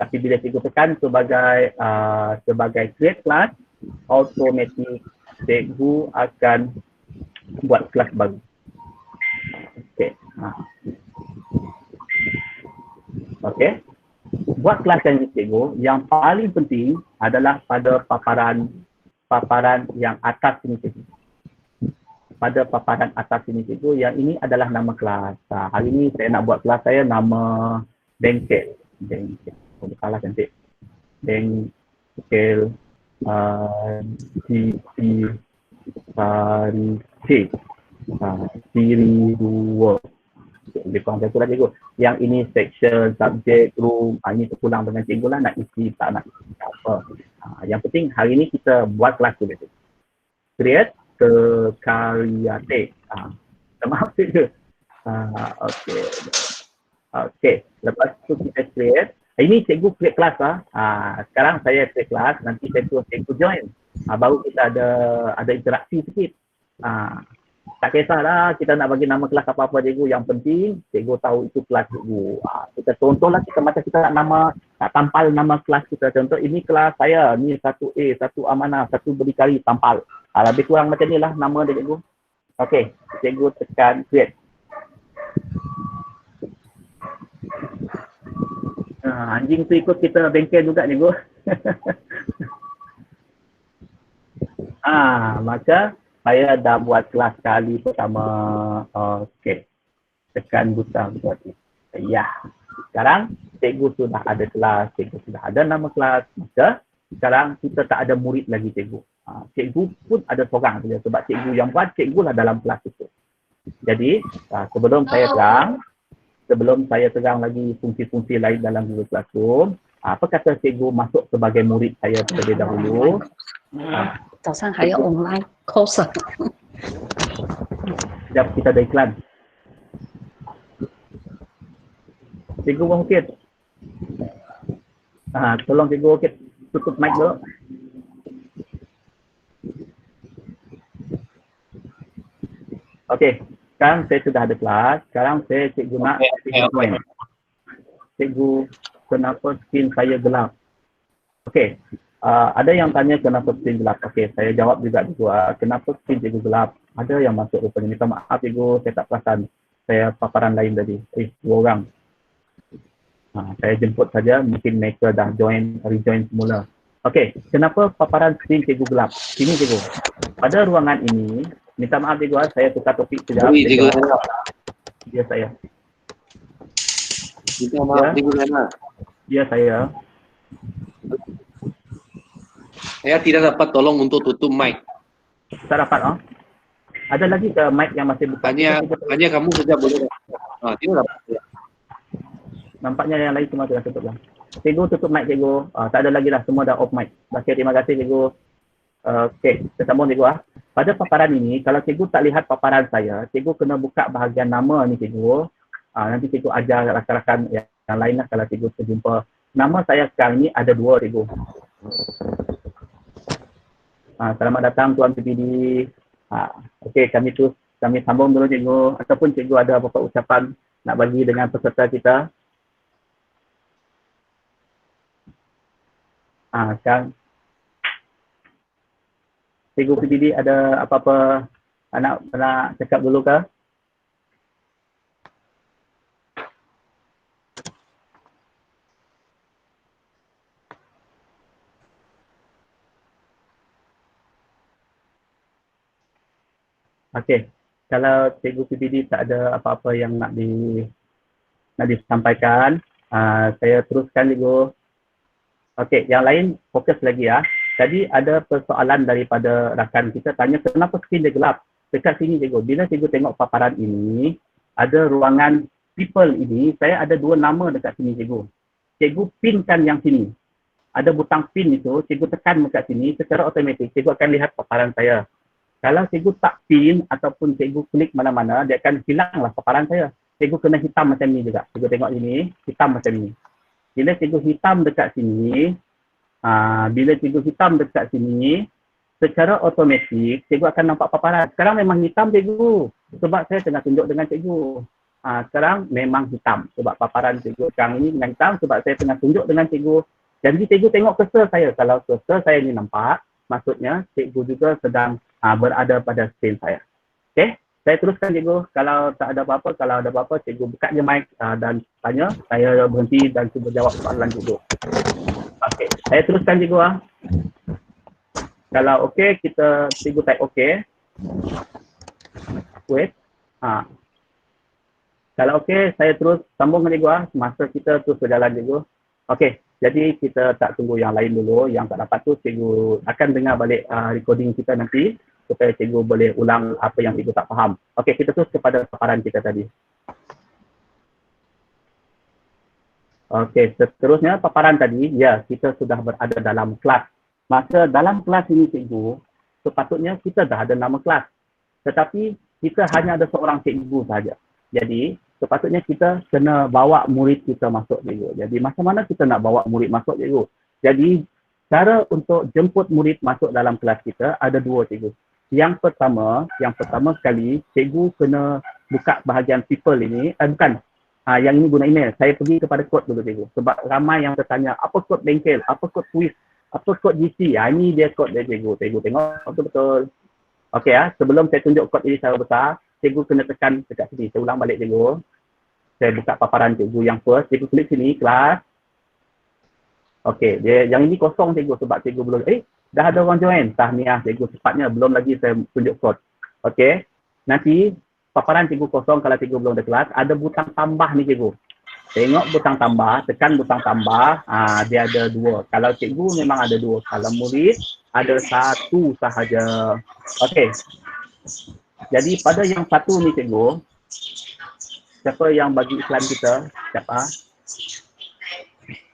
Tapi bila cikgu tekan sebagai create class, automatic cikgu akan buat kelas baru. Okey. Okey. Buat kelas yang cikgu, yang paling penting adalah pada paparan yang atas ini cikgu. pada paparan atas ini cikgu, yang ini adalah nama kelas. Hari ini saya nak buat kelas saya nama bengkel. Oh, salah cantik. Bengkel GP C. Siri 2. Lebih kurang macam itulah cikgu. Yang ini section, subjek, room. Ini terpulang dengan cikgu lah, nak isi, tak nak isi apa. Yang penting hari ini kita buat kelas tu. Create ke Karyate. Maaf cikgu. Okey. Lepas tu kita create. Ini cikgu create kelas lah. Sekarang saya create kelas. Nanti saya suruh cikgu join. Baru kita ada interaksi sikit. Tak kisahlah kita nak bagi nama kelas apa-apa cikgu. Yang penting cikgu tahu itu kelas cikgu. Kita contohlah kita macam kita nak tampal nama kelas kita. Contoh ini kelas saya. Ni 1A, 1 amanah, 1 berdikari tampal. Lebih kurang macam ni lah nama dia cikgu. Okey, cikgu tekan create. Anjing tu ikut kita bengkel juga cikgu. Maka saya dah buat kelas kali pertama. Okey. Tekan butang berarti. Ya. Sekarang cikgu sudah ada kelas, cikgu sudah ada nama kelas. Maka sekarang kita tak ada murid lagi cikgu. Cikgu pun ada seorang saja sebab cikgu yang buat, cikgu lah dalam kelas itu. Jadi sebelum saya terang lagi fungsi-fungsi lain dalam Google Classroom, apa kata cikgu masuk sebagai murid saya terlebih dahulu. 早上还有 online course. Sekejap kita ada iklan. Cikgu mungkin. Tolong cikgu tutup mic dulu. Okey, sekarang saya sudah ada kelas. Sekarang saya cikgu nak join. Cikgu, kenapa screen saya gelap? Okey, ada yang tanya kenapa screen gelap. Okey, saya jawab juga cikgu. Kenapa screen cikgu gelap? Ada yang masuk rupanya. Minta maaf cikgu, saya tak perasan. Saya paparan lain tadi. 2 orang. Saya jemput saja, mungkin mereka dah rejoin semula. Okey, kenapa paparan screen cikgu gelap? Sini cikgu. Pada ruangan ini, minta maaf cikgu, saya tukar topik sekejap. Cikgu. Ya saya. Minta maaf cikgu Lana. Ya saya. Saya tidak dapat tolong untuk tutup mic. Tak dapat Ada lagi ke mic yang masih buka? Hanya kamu saja boleh. Tidak dapat. Nampaknya yang lain semua sudah tutup lah. Cikgu tutup mic cikgu. Tak ada lagi dah, semua dah off mic. Okey, terima kasih cikgu. Okey, kita sambung cikgu. Pada paparan ini, kalau cikgu tak lihat paparan saya, cikgu kena buka bahagian nama ni cikgu. Nanti cikgu ajar rakan-rakan yang lain lah kalau cikgu terjumpa. Nama saya sekarang ni ada 2 cikgu. Selamat datang Tuan PPD. Okey, kami sambung dulu cikgu. Ataupun cikgu ada apa-apa ucapan nak bagi dengan peserta kita. Sekarang Cikgu PPD ada apa-apa nak cakap dulu ke? Okey, kalau Cikgu PPD tak ada apa-apa yang nak disampaikan, saya teruskan cikgu. Okey, yang lain fokus lagi ya. Tadi ada persoalan daripada rakan kita tanya kenapa screen dia gelap. Dekat sini cikgu, bila cikgu tengok paparan ini, ada ruangan people ini, saya ada 2 nama dekat sini cikgu. Cikgu pinkan yang sini. Ada butang pin itu, cikgu tekan dekat sini, secara automatik cikgu akan lihat paparan saya. Kalau cikgu tak pin ataupun cikgu klik mana-mana, dia akan hilanglah paparan saya. Cikgu kena hitam macam ni juga. Cikgu tengok ini, hitam macam ni. Bila cikgu hitam dekat sini, secara automatik cikgu akan nampak paparan. Sekarang memang hitam cikgu, sebab saya tengah tunjuk dengan cikgu. Sekarang memang hitam sebab paparan cikgu sekarang ini dengan hitam sebab saya tengah tunjuk dengan cikgu. Jadi cikgu tengok cursor saya. Kalau cursor saya ni nampak, maksudnya cikgu juga sedang berada pada screen saya. Okey, saya teruskan cikgu. Kalau tak ada apa-apa, cikgu buka je mic dan tanya. Saya berhenti dan cuba jawab soalan cikgu. Okey, saya teruskan cikgu. Kalau okey, cikgu type okey. Wait. Kalau okey, saya terus sambung dengan cikgu. Masa kita terus berjalan cikgu. Okey, jadi kita tak tunggu yang lain dulu. Yang tak dapat tu cikgu akan dengar balik recording kita nanti supaya cikgu boleh ulang apa yang cikgu tak faham. Okey, kita terus kepada paparan kita tadi. Okey, seterusnya paparan tadi, ya, kita sudah berada dalam kelas. Maka dalam kelas ini cikgu, sepatutnya kita dah ada nama kelas. Tetapi kita hanya ada seorang cikgu saja. Jadi, sepatutnya kita kena bawa murid kita masuk cikgu. Jadi, macam mana kita nak bawa murid masuk cikgu? Jadi, cara untuk jemput murid masuk dalam kelas kita ada dua cikgu. Yang pertama sekali, cikgu kena buka bahagian people ini, bukan. Yang ini guna email. Saya pergi kepada kod dulu cikgu. Sebab ramai yang bertanya, apa kod bengkel, apa kod Swiss, apa kod GC. Ini dia kod dia cikgu. Cikgu tengok betul-betul. Okey sebelum saya tunjuk kod ini secara besar, cikgu kena tekan dekat sini. Saya ulang balik cikgu. Saya buka paparan cikgu yang first. Cikgu klik sini, kelas. Okey, dia yang ini kosong cikgu sebab cikgu belum, dah ada orang join. Tahniah cikgu, cepatnya. Belum lagi saya tunjuk kod. Okey, nanti paparan cikgu kosong kalau cikgu belum ada kelas, ada butang tambah ni cikgu. Tengok butang tambah, tekan butang tambah, dia ada dua. Kalau cikgu memang ada dua. Kalau murid, ada satu sahaja. Okey. Jadi pada yang satu ni cikgu, siapa yang bagi iklan kita? Siapa?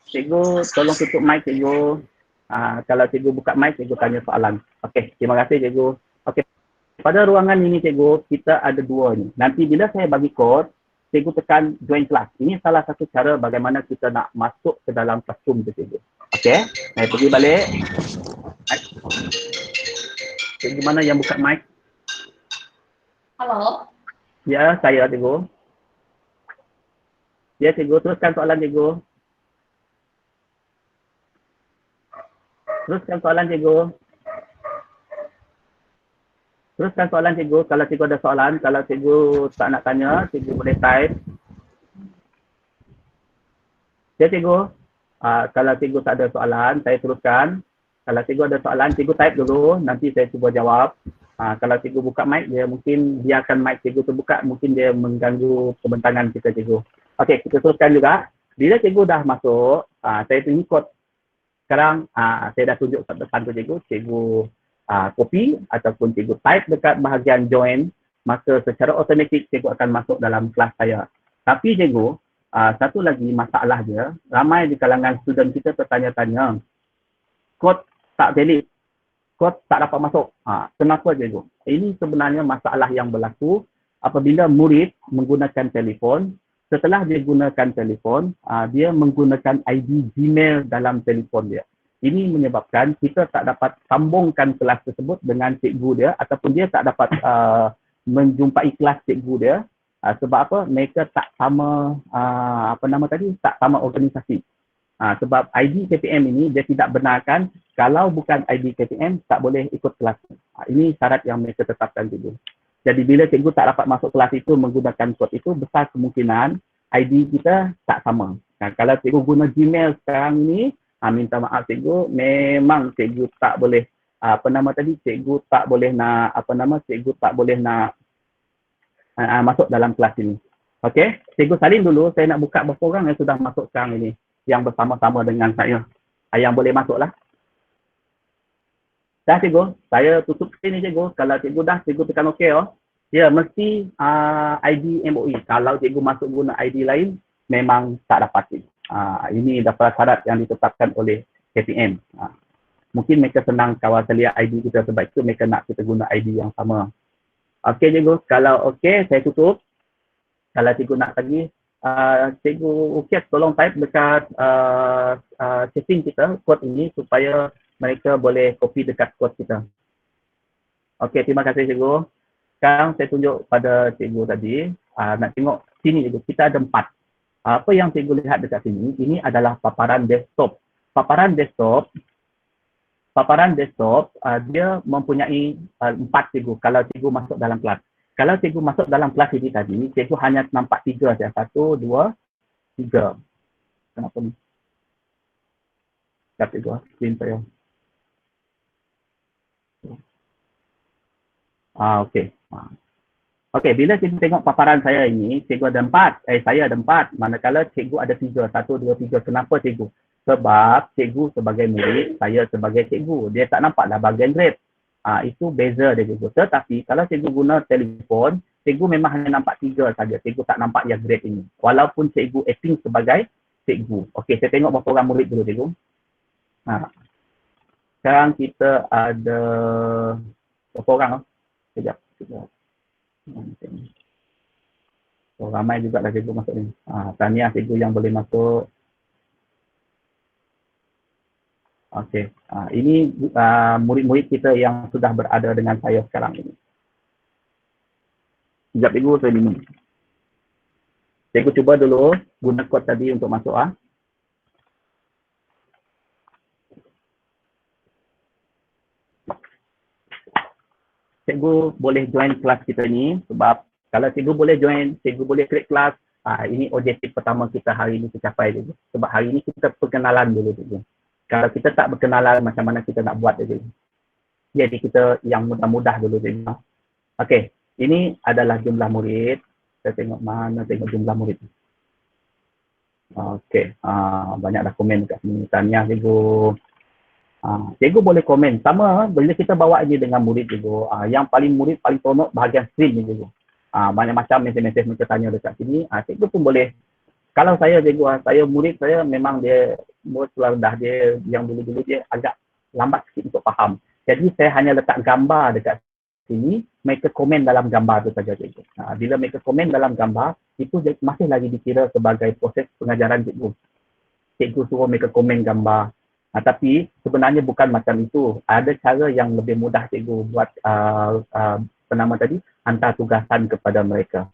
Cikgu, tolong tutup mic cikgu. Kalau cikgu buka mic, cikgu tanya soalan. Okey, terima kasih cikgu. Okey. Pada ruangan ini cikgu, kita ada dua ni. Nanti bila saya bagi kod, cikgu tekan join kelas. Ini salah satu cara bagaimana kita nak masuk ke dalam classroom tu cikgu. Okey, saya pergi balik. Cikgu mana yang buka mic? Halo. Ya, saya cikgu. Ya cikgu, teruskan soalan cikgu. Teruskan soalan cikgu. Teruskan soalan cikgu. Kalau cikgu ada soalan, kalau cikgu tak nak tanya, cikgu boleh type. Ya cikgu. Kalau cikgu tak ada soalan, saya teruskan. Kalau cikgu ada soalan, cikgu type dulu. Nanti saya cuba jawab. Kalau cikgu buka mic, dia mungkin biarkan mic cikgu terbuka. Mungkin dia mengganggu pembentangan kita cikgu. Okey, kita teruskan juga. Bila cikgu dah masuk, saya tunjuk kod. Sekarang saya dah tunjuk kat depan tu cikgu. Cikgu copy ataupun cikgu type dekat bahagian join, maka secara automatik cikgu akan masuk dalam kelas saya. Tapi cikgu, satu lagi masalah dia, ramai di kalangan student kita tertanya-tanya, kod tak valid, kod tak dapat masuk. Kenapa cikgu? Ini sebenarnya masalah yang berlaku apabila murid menggunakan telefon. Setelah dia gunakan telefon, dia menggunakan ID Gmail dalam telefon dia. Ini menyebabkan kita tak dapat sambungkan kelas tersebut dengan cikgu dia ataupun dia tak dapat menjumpai kelas cikgu dia. Sebab apa? Mereka tak sama, tak sama organisasi. Sebab ID KPM ini dia tidak benarkan kalau bukan ID KPM tak boleh ikut kelas. Ini syarat yang mereka tetapkan cikgu. Jadi bila cikgu tak dapat masuk kelas itu menggunakan kod itu, besar kemungkinan ID kita tak sama. Kalau cikgu guna Gmail sekarang ini, minta maaf cikgu, memang cikgu tak boleh cikgu tak boleh nak masuk dalam kelas ini. Okey, cikgu salin dulu, saya nak buka berapa orang yang sudah masuk sekarang ini yang bersama-sama dengan saya. Yang boleh masuklah. Dah cikgu, saya tutup sini cikgu. Kalau cikgu dah, cikgu tekan okey Ya, mesti ID MOE. Kalau cikgu masuk guna ID lain, memang tak dapat. Ini adalah syarat yang ditetapkan oleh KPM. Mungkin mereka senang kawal selia ID kita sebab itu mereka nak kita guna ID yang sama. Okey cikgu, kalau okey saya tutup. Kalau cikgu nak lagi, cikgu okey tolong type dekat chatting kita kod ini supaya mereka boleh copy dekat kod kita. Okey, terima kasih cikgu. Sekarang saya tunjuk pada cikgu tadi, nak tengok sini cikgu, kita ada 4. Apa yang cikgu lihat dekat sini, ini adalah paparan desktop. Paparan desktop, dia mempunyai 4 cikgu kalau cikgu masuk dalam kelas. Kalau cikgu masuk dalam kelas ini tadi, cikgu hanya nampak 3 saja. 1, 2, 3. Kenapa ni? Sekejap cikgu, screen saya. Okey. Okey, bila cikgu tengok paparan saya ini, cikgu ada 4, saya ada 4, manakala cikgu ada 3, 1, 2, 3. Kenapa cikgu? Sebab cikgu sebagai murid, saya sebagai cikgu. Dia tak nampaklah bahagian grade. Itu beza dia cikgu. Tetapi kalau cikgu guna telefon, cikgu memang hanya nampak 3 saja. Cikgu tak nampak yang grade ini. Walaupun cikgu acting sebagai cikgu. Okey, saya tengok berapa orang murid dulu cikgu. Sekarang kita ada berapa orang? Sekejap. So, ramai juga lah cikgu masuk ni. Tahniah cikgu yang boleh masuk. Okey. Ini murid-murid kita yang sudah berada dengan saya sekarang ini. Sekejap cikgu, saya minum. Cikgu cuba dulu guna kod tadi untuk masuk. Cikgu boleh join kelas kita ni sebab kalau cikgu boleh join, cikgu boleh create kelas. Ini objektif pertama kita hari ini tercapai cikgu. Sebab hari ini kita perkenalan dulu cikgu. Kalau kita tak berkenalan, macam mana kita nak buat cikgu. Jadi kita yang mudah-mudah dulu cikgu. Okey, ini adalah jumlah murid. Kita tengok mana tengok jumlah murid. Okey, banyaklah komen dekat sini. Tahniah cikgu. Cikgu boleh komen. Sama bila kita bawa ini dengan murid cikgu. Yang paling murid paling tonok bahagian screen ni cikgu. Banyak macam mesej-mesej mereka tanya dekat sini. Cikgu pun boleh. Kalau saya cikgu, saya murid saya memang dia dah dia yang dulu-dulu dia agak lambat sikit untuk faham. Jadi saya hanya letak gambar dekat sini, mereka komen dalam gambar tu saja cikgu. Bila mereka komen dalam gambar, itu masih lagi dikira sebagai proses pengajaran cikgu. Cikgu suruh mereka komen gambar. Tapi sebenarnya bukan macam itu. Ada cara yang lebih mudah cikgu buat penama tadi, hantar tugasan kepada mereka.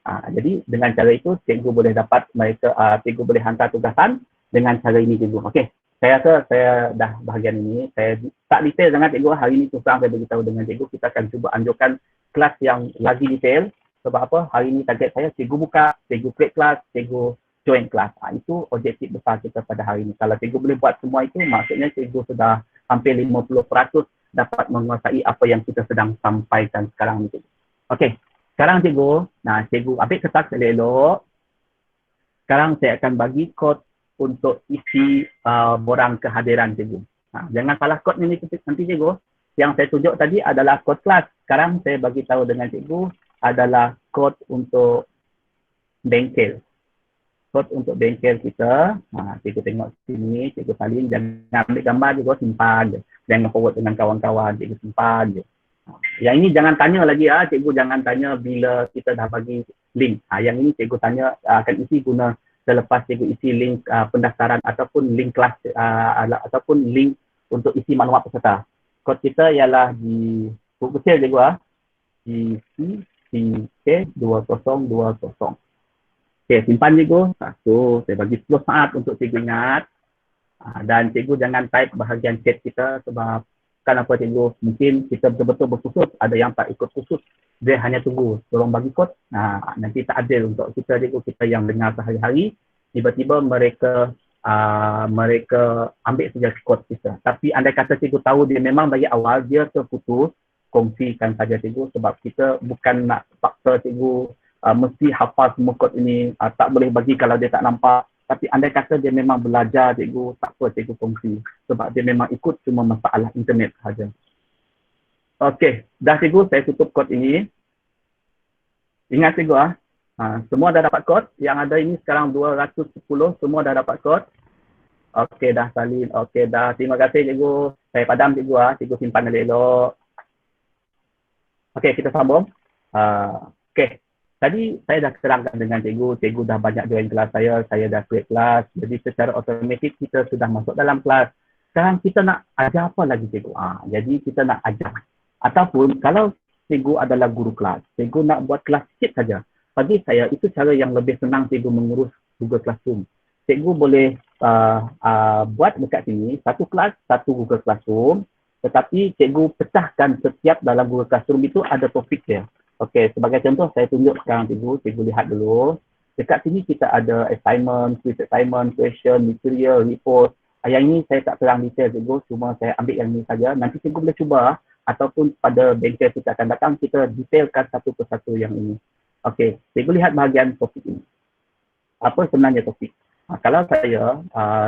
Jadi dengan cara itu cikgu boleh dapat mereka, cikgu boleh hantar tugasan dengan cara ini cikgu. Okey, saya rasa saya dah bahagian ini. Saya tak detail sangat cikgu. Hari ini susah saya beritahu dengan cikgu. Kita akan cuba anjurkan kelas yang lagi detail. Sebab apa? Hari ini target saya cikgu buka, cikgu create kelas, cikgu join kelas. Itu objektif besar kita pada hari ini. Kalau cikgu boleh buat semua itu, maksudnya cikgu sudah hampir 50% dapat menguasai apa yang kita sedang sampaikan sekarang ni. Okey, sekarang cikgu, cikgu ambil kertas elok-elok. Sekarang saya akan bagi kod untuk isi borang kehadiran cikgu. Jangan salah kod ni nanti cikgu. Yang saya tunjuk tadi adalah kod kelas. Sekarang saya bagi tahu dengan cikgu adalah kod untuk bengkel. Kod untuk bengkel kita, cikgu tengok sini, cikgu salin, jangan ambil gambar cikgu, simpan je. Jangan forward dengan kawan-kawan, cikgu simpan je. Yang ini jangan tanya lagi, cikgu jangan tanya bila kita dah bagi link. Yang ini cikgu tanya akan isi guna selepas cikgu isi link pendaftaran ataupun link kelas ataupun link untuk isi maklumat peserta. Kod kita ialah di huruf kecil cikgu, GCK2020. Okey, simpan cikgu. Saya bagi 10 saat untuk cikgu ingat. Dan cikgu jangan type bahagian chat kita sebab kenapa cikgu? Mungkin kita betul-betul berkhusus, ada yang tak ikut khusus. Dia hanya tunggu, tolong bagi kod. Nanti tak adil untuk kita cikgu, kita yang dengar sehari-hari. Tiba-tiba mereka ambil saja kod kita. Tapi andai kata cikgu tahu dia memang bagi awal, dia terputus, kongsikan saja cikgu sebab kita bukan nak paksa cikgu mesti hafal semua kod ini, tak boleh bagi kalau dia tak nampak. Tapi andai kata dia memang belajar cikgu, tak apa cikgu kongsi. Sebab dia memang ikut cuma masalah internet sahaja. Okey, dah cikgu, saya tutup kod ini. Ingat cikgu, semua dah dapat kod. Yang ada ini sekarang 210, semua dah dapat kod. Okey, dah salin. Okey, dah. Terima kasih cikgu. Saya padam cikgu, cikgu simpan elok-elok. Okey, kita sambung. Okey. Tadi saya dah terangkan dengan cikgu, cikgu dah banyak join kelas saya dah create kelas. Jadi secara automatik kita sudah masuk dalam kelas. Sekarang kita nak ajar apa lagi cikgu? Jadi kita nak ajar. Ataupun kalau cikgu adalah guru kelas, cikgu nak buat kelas sikit saja. Bagi saya itu cara yang lebih senang cikgu mengurus Google Classroom. Cikgu boleh buat dekat sini, satu kelas, satu Google Classroom. Tetapi cikgu pecahkan setiap dalam Google Classroom itu ada topik dia. Okey, sebagai contoh saya tunjuk sekarang cikgu lihat dulu. Dekat sini kita ada assignment, quiz assignment, question, material, report. Yang ini saya tak terang detail cikgu, cuma saya ambil yang ini saja. Nanti cikgu boleh cuba ataupun pada bengkel kita akan datang, kita detailkan satu persatu yang ini. Okey, cikgu lihat bahagian topik ini. Apa sebenarnya topik? Kalau saya,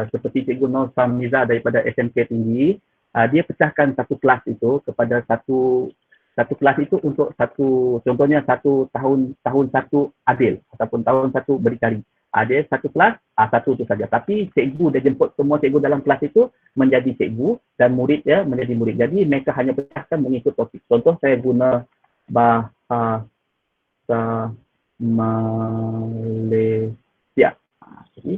seperti Cikgu Nur Samiza daripada SMK Tinggi, dia pecahkan satu kelas itu kepada satu kelas itu untuk satu, contohnya tahun satu adil ataupun tahun satu berdikari. Dia satu kelas, satu itu saja. Tapi cikgu dia jemput semua cikgu dalam kelas itu menjadi cikgu dan murid dia menjadi murid. Jadi mereka hanya pecahkan mengikut topik. Contoh saya guna bahasa Malaysia. Jadi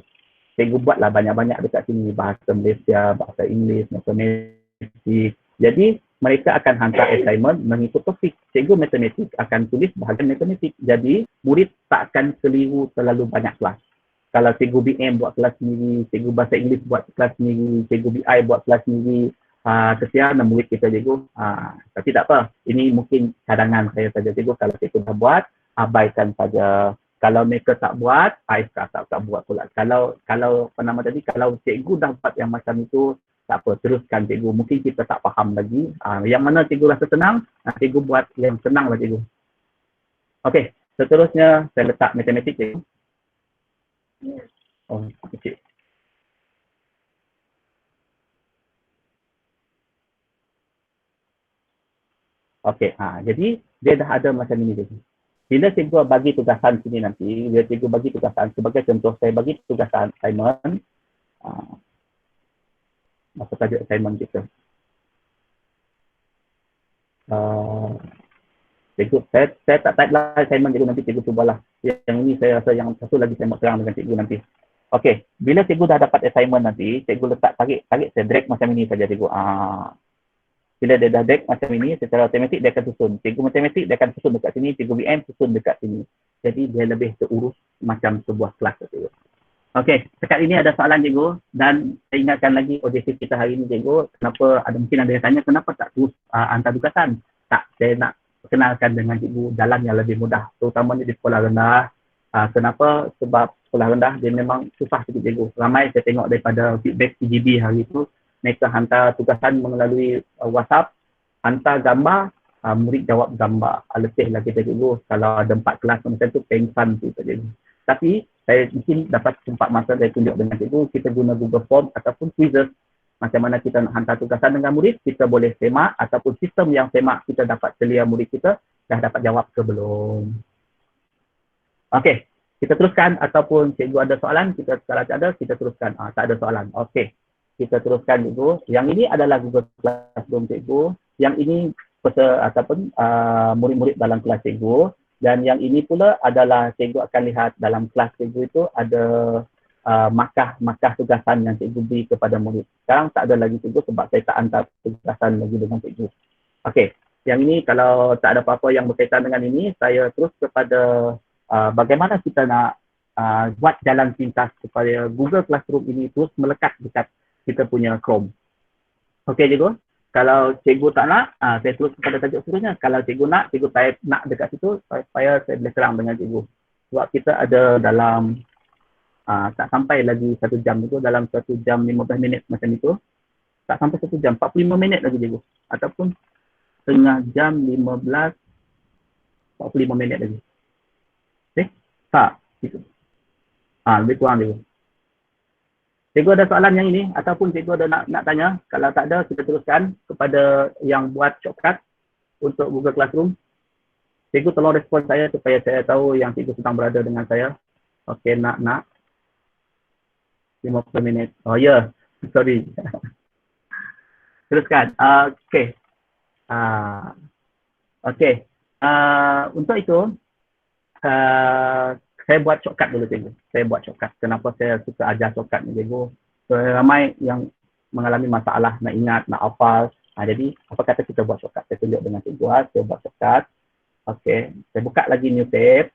cikgu buatlah banyak-banyak dekat sini, bahasa Malaysia, bahasa Inggeris, matematik. Jadi mereka akan hantar assignment mengikut topik. Cikgu matematik akan tulis bahagian matematik. Jadi murid tak akan keliru terlalu banyak kelas. Kalau cikgu BM buat kelas sendiri, cikgu bahasa Inggeris buat kelas sendiri, cikgu BI buat kelas sendiri, kesian murid kita cikgu. Tapi tak apa, ini mungkin cadangan saya saja cikgu. Kalau cikgu dah buat, abaikan saja. Kalau mereka tak buat, tak buat pula. Kalau apa nama tadi, kalau cikgu dah buat yang macam itu, tak apa, teruskan cikgu. Mungkin kita tak faham lagi. Yang mana cikgu rasa senang, cikgu buat yang senang lah cikgu. Okey, seterusnya saya letak matematik cikgu. Oh, okey. Okey, jadi dia dah ada macam ini cikgu. Bila cikgu bagi tugasan sini nanti, bila cikgu bagi tugasan, sebagai contoh saya bagi tugasan assignment, apa saja assignment kita. Cikgu, saya tak type lah assignment cikgu, nanti cikgu cubalah. Yang ini saya rasa yang satu lagi saya mau terang dengan cikgu nanti. Okey, bila cikgu dah dapat assignment nanti, cikgu letak tarik saya drag macam ini saja cikgu. Bila dia dah drag macam ini, secara automatik dia akan susun. Cikgu matematik dia akan susun dekat sini, cikgu BM susun dekat sini. Jadi dia lebih terurus macam sebuah kelas cikgu. Okey, dekat ini ada soalan cikgu, dan saya ingatkan lagi objektif kita hari ini cikgu, kenapa mungkin ada yang tanya kenapa tak terus hantar tugasan. Tak, saya nak perkenalkan dengan cikgu jalan yang lebih mudah, terutamanya di sekolah rendah. Kenapa? Sebab sekolah rendah dia memang susah sikit cikgu. Ramai saya tengok daripada feedback PGB hari itu, mereka hantar tugasan melalui WhatsApp, hantar gambar, murid jawab gambar. Letih lagi cikgu, kalau ada 4 kelas macam tu, pengsan tu cikgu. Tapi saya mungkin dapat sempat masa saya tunjuk dengan cikgu, kita guna Google Form ataupun quizzes. Macam mana kita nak hantar tugasan dengan murid, kita boleh semak ataupun sistem yang semak kita dapat clear murid kita dah dapat jawab ke belum. Okey, kita teruskan ataupun cikgu ada soalan, kita kalau tak ada, kita teruskan. Tak ada soalan. Okey. Kita teruskan cikgu. Yang ini adalah Google Classroom cikgu. Yang ini ataupun murid-murid dalam kelas cikgu. Dan yang ini pula adalah cikgu akan lihat dalam kelas cikgu itu ada markah tugasan yang cikgu beri kepada murid. Sekarang tak ada lagi cikgu sebab saya tak hantar tugasan lagi dengan cikgu. Okey, yang ini kalau tak ada apa-apa yang berkaitan dengan ini, saya terus kepada bagaimana kita nak buat jalan pintas supaya Google Classroom ini terus melekat dekat kita punya Chrome. Okey cikgu, kalau cikgu tak nak, saya terus kepada tajuk seterusnya. Kalau cikgu nak, cikgu type nak dekat situ supaya saya boleh terang dengan cikgu. Sebab kita ada dalam tak sampai lagi 1 jam itu, dalam 1 jam 15 minit macam itu. Tak sampai 1 jam, 45 minit lagi cikgu. Ataupun setengah jam 45 minit lagi. Okey? Tak, gitu. Lebih kurang cikgu. Cikgu ada soalan yang ini ataupun cikgu ada nak tanya? Kalau tak ada, kita teruskan kepada yang buat shortcut untuk Google Classroom. Cikgu tolong respon saya supaya saya tahu yang cikgu sedang berada dengan saya. Okey, nak 50 minit. Oh ya, sorry. Teruskan. Okey. Okey. Untuk itu, saya buat shortcut dulu cikgu. Saya buat shortcut. Kenapa saya suka ajar shortcut ni cikgu? So, ramai yang mengalami masalah nak ingat, nak hafal. Jadi apa kata kita buat shortcut? Saya tunjuk dengan cikgu. Saya buat shortcut. Okey. Saya buka lagi new tab.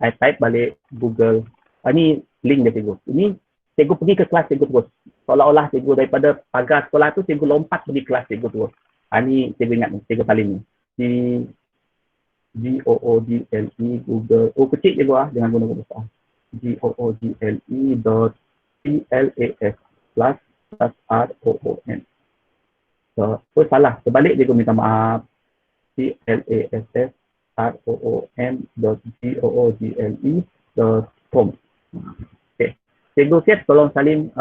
Saya type balik Google. Ini link dia cikgu. Ini cikgu pergi ke kelas cikgu terus. Seolah-olah cikgu daripada pagar sekolah tu cikgu lompat pergi kelas cikgu terus. Ini cikgu ingat ni, cikgu paling ni. Google, kecil je gua dengan guna besar. google.class+roon. Oh salah, terbalik cikgu minta maaf. classroom.google.com. Okay. Cikgu Kat tolong salin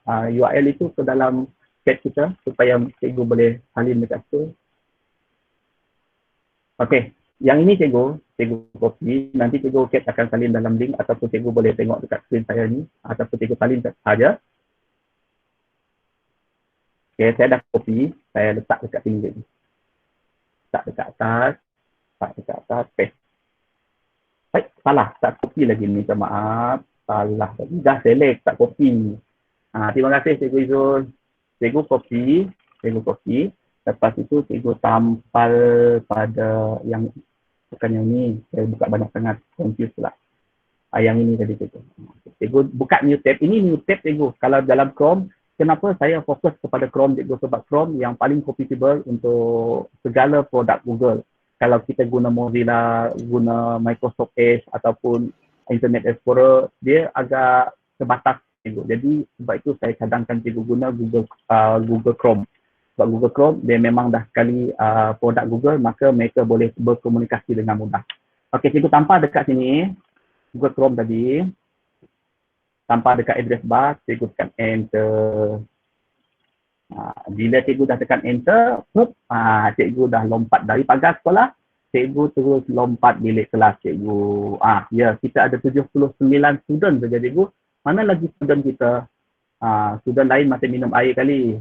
URL itu ke dalam chat kita supaya cikgu boleh salin dekat situ. Okey, yang ini cikgu copy, nanti cikgu Kat akan salin dalam link ataupun cikgu boleh tengok dekat screen saya ni ataupun cikgu salin saja. Okey, saya dah copy, saya letak dekat sini cikgu. Letak dekat atas, paste. Baik, salah, tak copy lagi, minta maaf. Salah tadi, dah select, tak copy. Terima kasih Cikgu Izul. Cikgu copy. Lepas itu cikgu tampal pada yang, bukan yang ni, saya buka banyak sangat, confuse pula. Yang ini tadi cikgu. Cikgu buka new tab, ini new tab cikgu. Kalau dalam Chrome, kenapa saya fokus kepada Chrome cikgu? Sebab Chrome yang paling compatible untuk segala produk Google. Kalau kita guna Mozilla, guna Microsoft Edge ataupun Internet Explorer, dia agak terbatas cikgu. Jadi sebab itu saya cadangkan cikgu guna Google Chrome. Sebab Google Chrome dia memang dah sekali produk Google, maka mereka boleh berkomunikasi dengan mudah. Okey, cikgu tampal dekat sini Google Chrome tadi. Tampal dekat address bar, cikgu tekan enter. Bila cikgu dah tekan enter, cikgu dah lompat dari pagar sekolah, cikgu terus lompat bilik kelas cikgu. Ya, kita ada 79 student saja cikgu. Mana lagi student kita? Student lain masih minum air kali.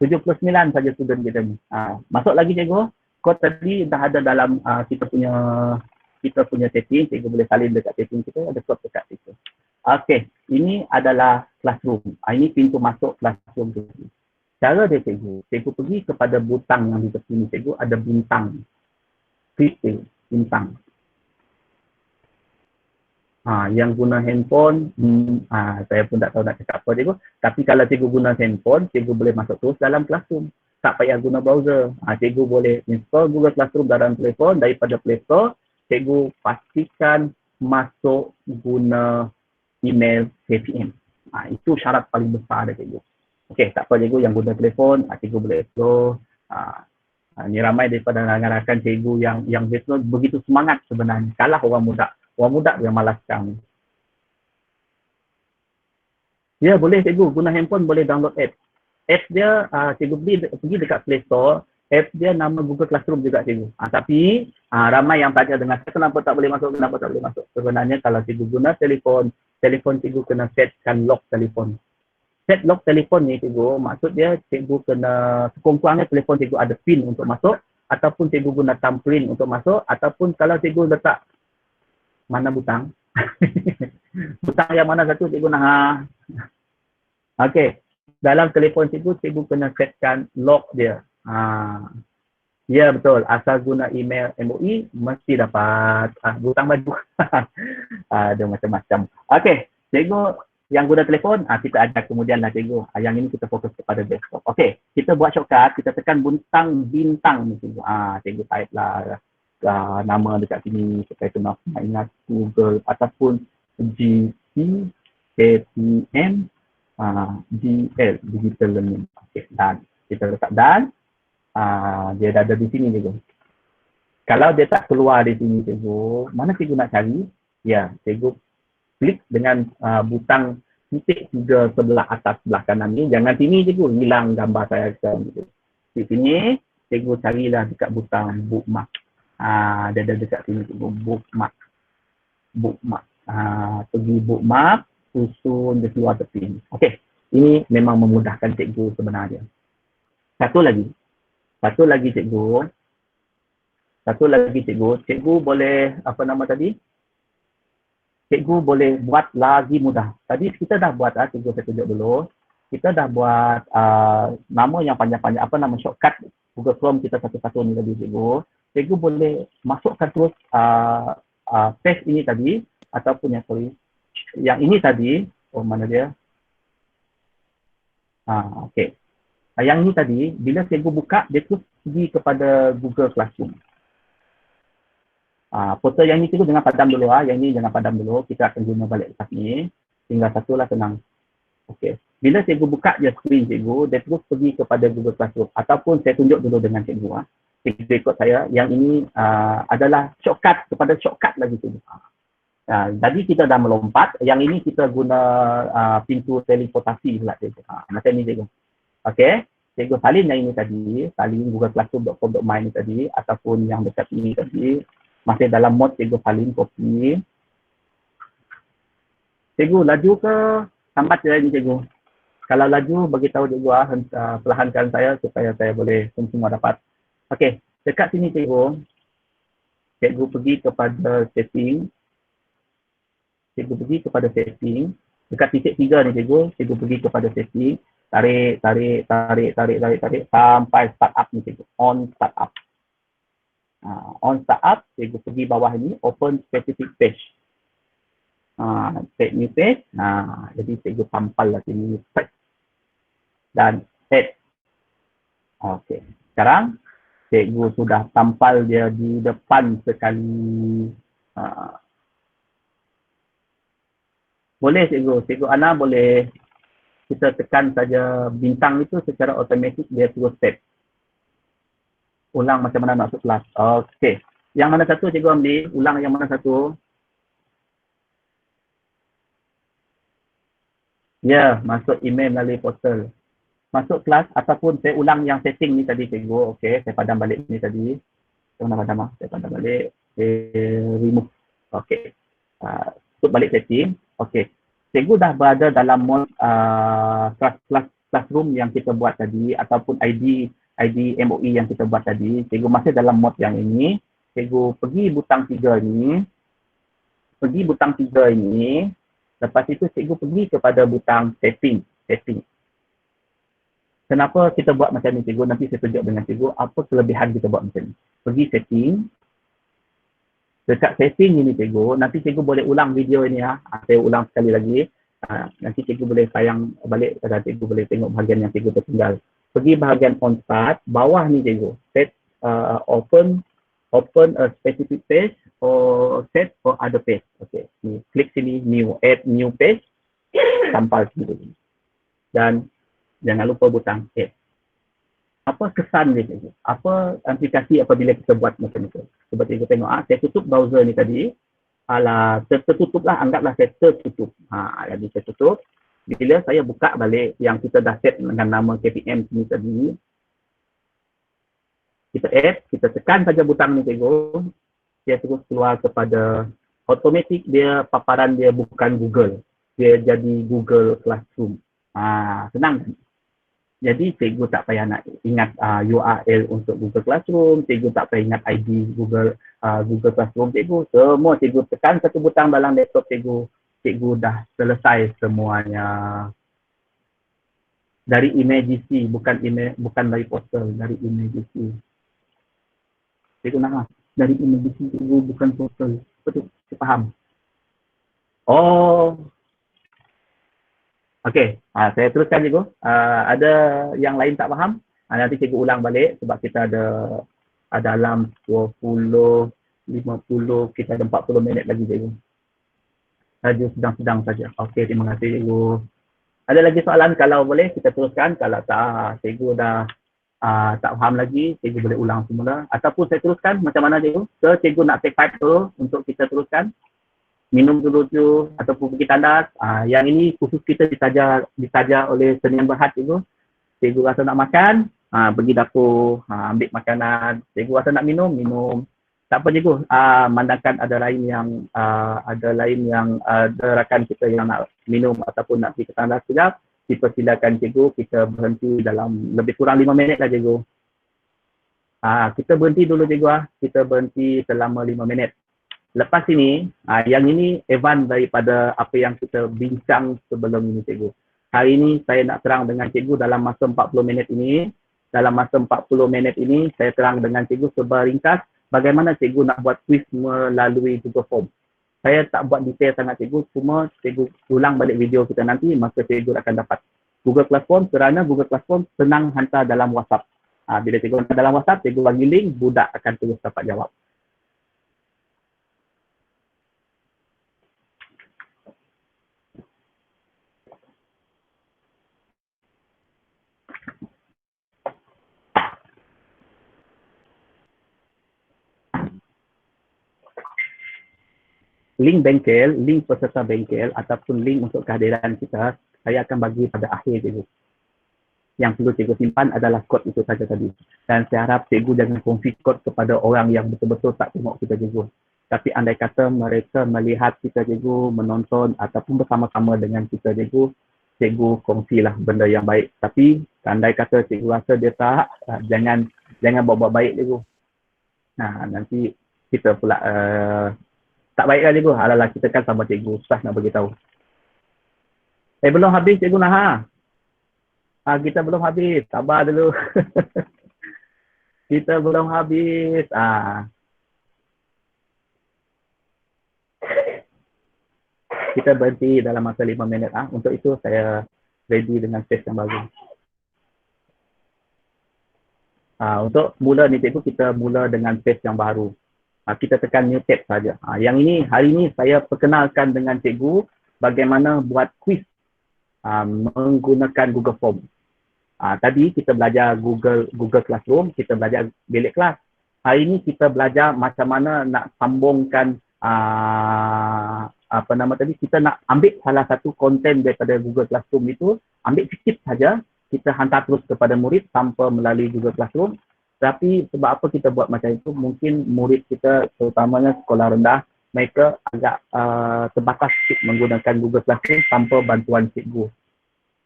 79 saja student kita ni. Masuk lagi cikgu. Kod tadi dah ada dalam kita punya setting, cikgu boleh salin dekat setting kita, ada kod dekat situ. Okey, ini adalah classroom. Ini pintu masuk classroom cikgu. Cara dia cikgu pergi kepada butang yang di tepi ni cikgu, ada bintang. Klik bintang. Yang guna handphone, saya pun tak tahu nak cakap apa cikgu. Tapi kalau cikgu guna handphone, cikgu boleh masuk terus dalam classroom. Tak payah guna browser. Cikgu boleh install Google Classroom dalam telefon, daripada Play Store. Cikgu pastikan masuk guna email VPN. Itu syarat paling besar dia cikgu. Okey, tak apa cikgu yang guna telefon, cikgu boleh explore. Ni ramai daripada rakan-rakan cikgu yang begitu semangat sebenarnya. Kalah orang muda. Orang muda yang malas sekarang. Ya, boleh cikgu. Guna handphone boleh download app. App dia, cikgu pergi dekat Play Store. App dia nama Google Classroom juga cikgu. Tapi ramai yang tanya dengan saya, kenapa tak boleh masuk. Sebenarnya kalau cikgu guna telefon cikgu kena setkan lock telefon. Set lock telefon ni cikgu, maksud dia cikgu kena sekurang-kurangnya telefon cikgu ada pin untuk masuk, ataupun cikgu guna thumbprint untuk masuk, ataupun kalau cikgu letak mana butang butang yang mana satu cikgu nak. Okey, dalam telefon cikgu kena setkan lock dia. Ya betul, asal guna email MOE mesti dapat butang baju. Ada macam-macam. Okey, cikgu yang guna telefon, kita ajar kemudian lah cikgu. Yang ini kita fokus kepada desktop. Okey, kita buat shortcut, kita tekan bintang ni cikgu. Cikgu type lah nama dekat sini, supaya kena ingat Google ataupun GCAPM DL, Digital Learning. Okey, dan kita letak dan. Dia dah ada di sini cikgu. Kalau dia tak keluar di sini cikgu, mana cikgu nak cari? Ya, cikgu klik dengan butang titik 3 sebelah atas sebelah kanan ni. Jangan sini cikgu, hilang gambar saya sekarang. Di sini, cikgu carilah dekat butang bookmark. Dia ada dekat sini cikgu, bookmark. Pergi bookmark, susun di luar tepi. Okey, ini memang memudahkan cikgu sebenarnya. Satu lagi cikgu, cikgu boleh, apa nama tadi? Cikgu boleh buat lagi mudah. Tadi kita dah buat, cikgu saya tunjuk dulu. Kita dah buat nama yang panjang-panjang, apa nama shortcut Google Chrome kita satu-satu ni tadi cikgu. Cikgu boleh masukkan terus paste ini tadi, ataupun yang ini tadi, mana dia? Okey. Yang ini tadi, bila cikgu buka, dia terus pergi kepada Google Classroom. Foto yang ni cikgu jangan padam dulu. Yang ni jangan padam dulu. Kita akan guna balik lepas ni. Tinggal satulah senang. Okey. Bila cikgu buka je screen cikgu, dia terus pergi kepada Google Classroom. Ataupun saya tunjuk dulu dengan cikgu. Cikgu ikut saya. Yang ini adalah shortcut kepada shortcut lagi cikgu. Jadi kita dah melompat. Yang ini kita guna pintu teleportasi pula cikgu. Macam ni cikgu. Okey. Cikgu salin yang ini tadi. Salin Google Classroom.com.my ni tadi. Ataupun yang dekat ini tadi. Masih dalam mode cikgu salin copy. Cikgu laju ke sambat je ni cikgu? Kalau laju, beritahu cikgu perlahankan saya supaya saya boleh semua dapat. Okey, dekat sini cikgu. Cikgu pergi kepada setting. Cikgu pergi kepada setting. Dekat titik 3 ni cikgu, cikgu pergi kepada setting. Tarik sampai startup ni cikgu. On startup. On startup, cikgu pergi bawah ni, open specific page. Set new page. Jadi cikgu tampal lah sini. Dan set. Okey. Sekarang cikgu sudah tampal dia di depan sekali. Boleh cikgu. Cikgu Ana boleh kita tekan saja bintang itu secara automatik dia terus set. Ulang macam mana masuk kelas. Okey. Yang mana satu cikgu ambil? Ulang yang mana satu? Ya, masuk email melalui portal. Masuk kelas ataupun saya ulang yang setting ni tadi cikgu. Okey, saya padam balik ni tadi. Saya padam balik. Remove. Okey. Tutup balik setting. Okey. Cikgu dah berada dalam mode classroom yang kita buat tadi ataupun ID MOE yang kita buat tadi. Cikgu masih dalam mode yang ini. Cikgu pergi butang 3 ni. Lepas itu cikgu pergi kepada butang setting. Kenapa kita buat macam ni cikgu? Nanti saya tunjuk dengan cikgu apa kelebihan kita buat macam ni. Pergi setting. Dekat setting ini cikgu, nanti cikgu boleh ulang video ini ya. Saya ulang sekali lagi. Nanti cikgu boleh sayang balik dan cikgu boleh tengok bahagian yang cikgu tertinggal. Pergi bahagian on start, bawah ni cikgu. Set open a specific page or set for other page. Okey. Klik sini new, add new page. Tampal sini. Dan jangan lupa butang add. Apa kesan dia cikgu? Apa aplikasi apabila kita buat macam itu? Cuba cikgu tengok. Saya tutup browser ni tadi. Tertutup lah. Anggaplah saya tertutup. Jadi saya tutup. Bila saya buka balik yang kita dah set dengan nama KPM ni tadi. Kita add. Kita tekan saja butang ni cikgu. Dia terus keluar kepada automatik dia paparan dia bukan Google. Dia jadi Google Classroom. Senang kan? Jadi cikgu tak payah nak ingat URL untuk Google Classroom, cikgu tak payah ingat ID Google Classroom cikgu. Semua cikgu tekan satu butang dalam laptop cikgu, cikgu dah selesai semuanya. Dari Imagic, bukan dari portal, dari Imagic. Cikgu nak dari Imagic cikgu bukan portal. Betul, saya faham. Oh. Okey, saya teruskan cikgu. Ada yang lain tak faham? Nanti cikgu ulang balik sebab kita ada dalam 20, 50, kita ada 40 minit lagi cikgu. Saja sedang-sedang saja. Okey, terima kasih cikgu. Ada lagi soalan? Kalau boleh kita teruskan. Kalau tak, cikgu dah tak faham lagi, cikgu boleh ulang semula. Ataupun saya teruskan macam mana cikgu? Cikgu nak take 5 dulu untuk kita teruskan. Minum dulu tu ataupun pergi tandas. Yang ini khusus kita ditajar oleh Senian Berhad cikgu. Cikgu rasa nak makan, pergi dapur, ambil makanan. Cikgu rasa nak minum. Tak apa cikgu. Mandangkan ada lain yang ada rakan kita yang nak minum ataupun nak pergi ke tandas sekejap. Dipersilakan cikgu, kita berhenti dalam lebih kurang 5 minit lah cikgu. Kita berhenti dulu cikgu. Kita berhenti selama 5 minit. Lepas ini, yang ini advance daripada apa yang kita bincang sebelum ini cikgu. Hari ini saya nak terang dengan cikgu dalam masa 40 minit ini. Dalam masa 40 minit ini, saya terang dengan cikgu secara ringkas bagaimana cikgu nak buat quiz melalui Google Form. Saya tak buat detail sangat cikgu, cuma cikgu ulang balik video kita nanti, maka cikgu akan dapat Google Classroom kerana Google Classroom senang hantar dalam WhatsApp. Bila cikgu hantar dalam WhatsApp, cikgu bagi link, budak akan terus dapat jawab. link bengkel, link peserta bengkel ataupun link untuk kehadiran kita, saya akan bagi pada akhir cikgu. Yang perlu cikgu simpan adalah kod itu saja tadi. Dan saya harap cikgu jangan kongsi kod kepada orang yang betul-betul tak tengok kita cikgu. Tapi andai kata mereka melihat kita cikgu, menonton ataupun bersama-sama dengan kita cikgu, cikgu kongsilah benda yang baik. Tapi andai kata cikgu rasa dia tak, jangan buat baik cikgu. Nah, nanti kita pula tak baiklah cikgu. Alalah, kita kan sama cikgu, susah nak beritahu. Belum habis cikgu Naha. Kita belum habis. Sabar dulu. Kita belum habis. Kita berhenti dalam masa 5 minit. Untuk itu saya ready dengan stage yang baru. Untuk mula ni cikgu, kita mula dengan stage yang baru. Kita tekan new tab saja. Yang ini, hari ini saya perkenalkan dengan cikgu bagaimana buat quiz menggunakan Google Form. Tadi kita belajar Google Classroom, kita belajar bilik kelas. Hari ini kita belajar macam mana nak sambungkan kita nak ambil salah satu konten daripada Google Classroom itu, ambil sikit saja, kita hantar terus kepada murid tanpa melalui Google Classroom. Tapi sebab apa kita buat macam itu? Mungkin murid kita, terutamanya sekolah rendah, mereka agak terbatas menggunakan Google Classroom tanpa bantuan cikgu.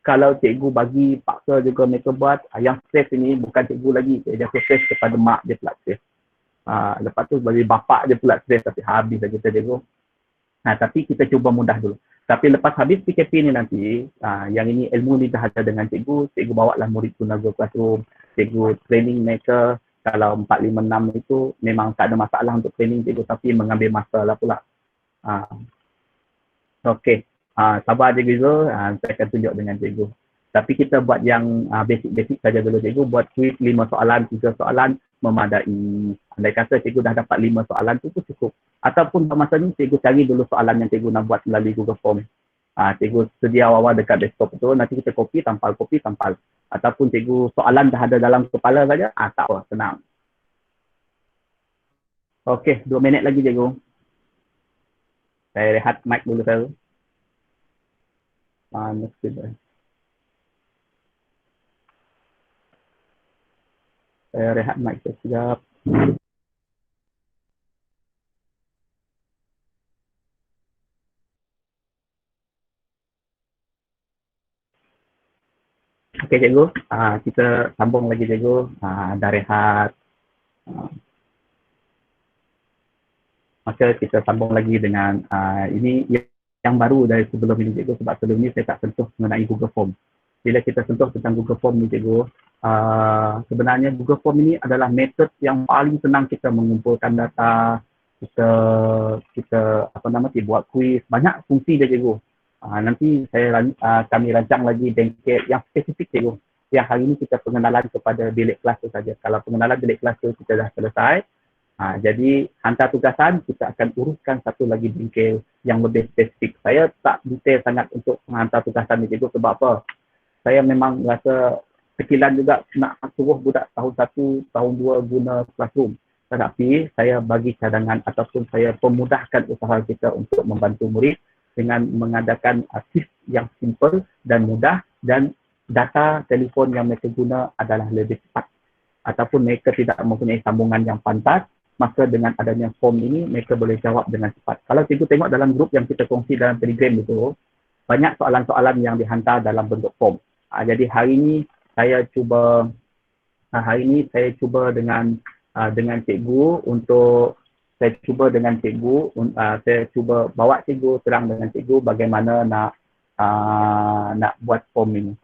Kalau cikgu bagi paksa juga mereka buat, yang stres ini bukan cikgu lagi, dia jatuh stres kepada mak dia pula stres. Lepas tu bagi bapak dia pula stres, tapi habis dah kita cikgu. Tapi kita cuba mudah dulu. Tapi lepas habis PKP ni nanti, yang ini ilmu ni dah ada dengan cikgu bawa lah murid guna Google Classroom, cikgu training mereka. Kalau 4, 5, 6 itu memang tak ada masalah untuk training cikgu, tapi mengambil masa lah pula. Okey. Sabar je Gizo, saya akan tunjuk dengan cikgu. Tapi kita buat yang basic-basic saja dulu cikgu. Buat quiz 5 soalan, 3 soalan memadai. Andai kata cikgu dah dapat 5 soalan tu cukup. Ataupun pada masa ni cikgu cari dulu soalan yang cikgu nak buat melalui Google Form. Cikgu sedia awal-awal dekat desktop tu, nanti kita copy, tampal. Ataupun cikgu soalan dah ada dalam kepala saja, tak apa, senang. Okey, 2 minit lagi cikgu. Saya rehat mic dulu saya. Panas juga. Saya rehat mic sekejap. Okey cikgu, kita sambung lagi cikgu. Dah rehat. Maka kita sambung lagi dengan ini yang baru dari sebelum ini cikgu, sebab sebelum ini saya tak sentuh mengenai Google Form. Bila kita sentuh tentang Google Form ni cikgu, sebenarnya Google Form ini adalah metod yang paling senang kita mengumpulkan data, kita buat quiz, banyak fungsi dia cikgu. Nanti kami rancang lagi bengkel yang spesifik cikgu. Yang hari ini kita pengenalan kepada bilik kelas tu saja. Kalau pengenalan bilik kelas tu kita dah selesai, jadi hantar tugasan, kita akan uruskan satu lagi bengkel yang lebih spesifik. Saya tak detail sangat untuk menghantar tugasan ni cikgu, sebab apa? Saya memang rasa sekilan juga nak suruh budak tahun 1, tahun 2 guna Classroom. Tetapi saya bagi cadangan ataupun saya pemudahkan usaha kita untuk membantu murid dengan mengadakan tips yang simple dan mudah, dan data telefon yang mereka guna adalah lebih cepat. Ataupun mereka tidak mempunyai sambungan yang pantas, maka dengan adanya form ini, mereka boleh jawab dengan cepat. Kalau cikgu tengok dalam grup yang kita kongsi dalam Telegram itu, banyak soalan-soalan yang dihantar dalam bentuk form. Jadi hari ini saya cuba dengan cikgu untuk saya cuba bawa cikgu, terang dengan cikgu bagaimana nak buat form ini.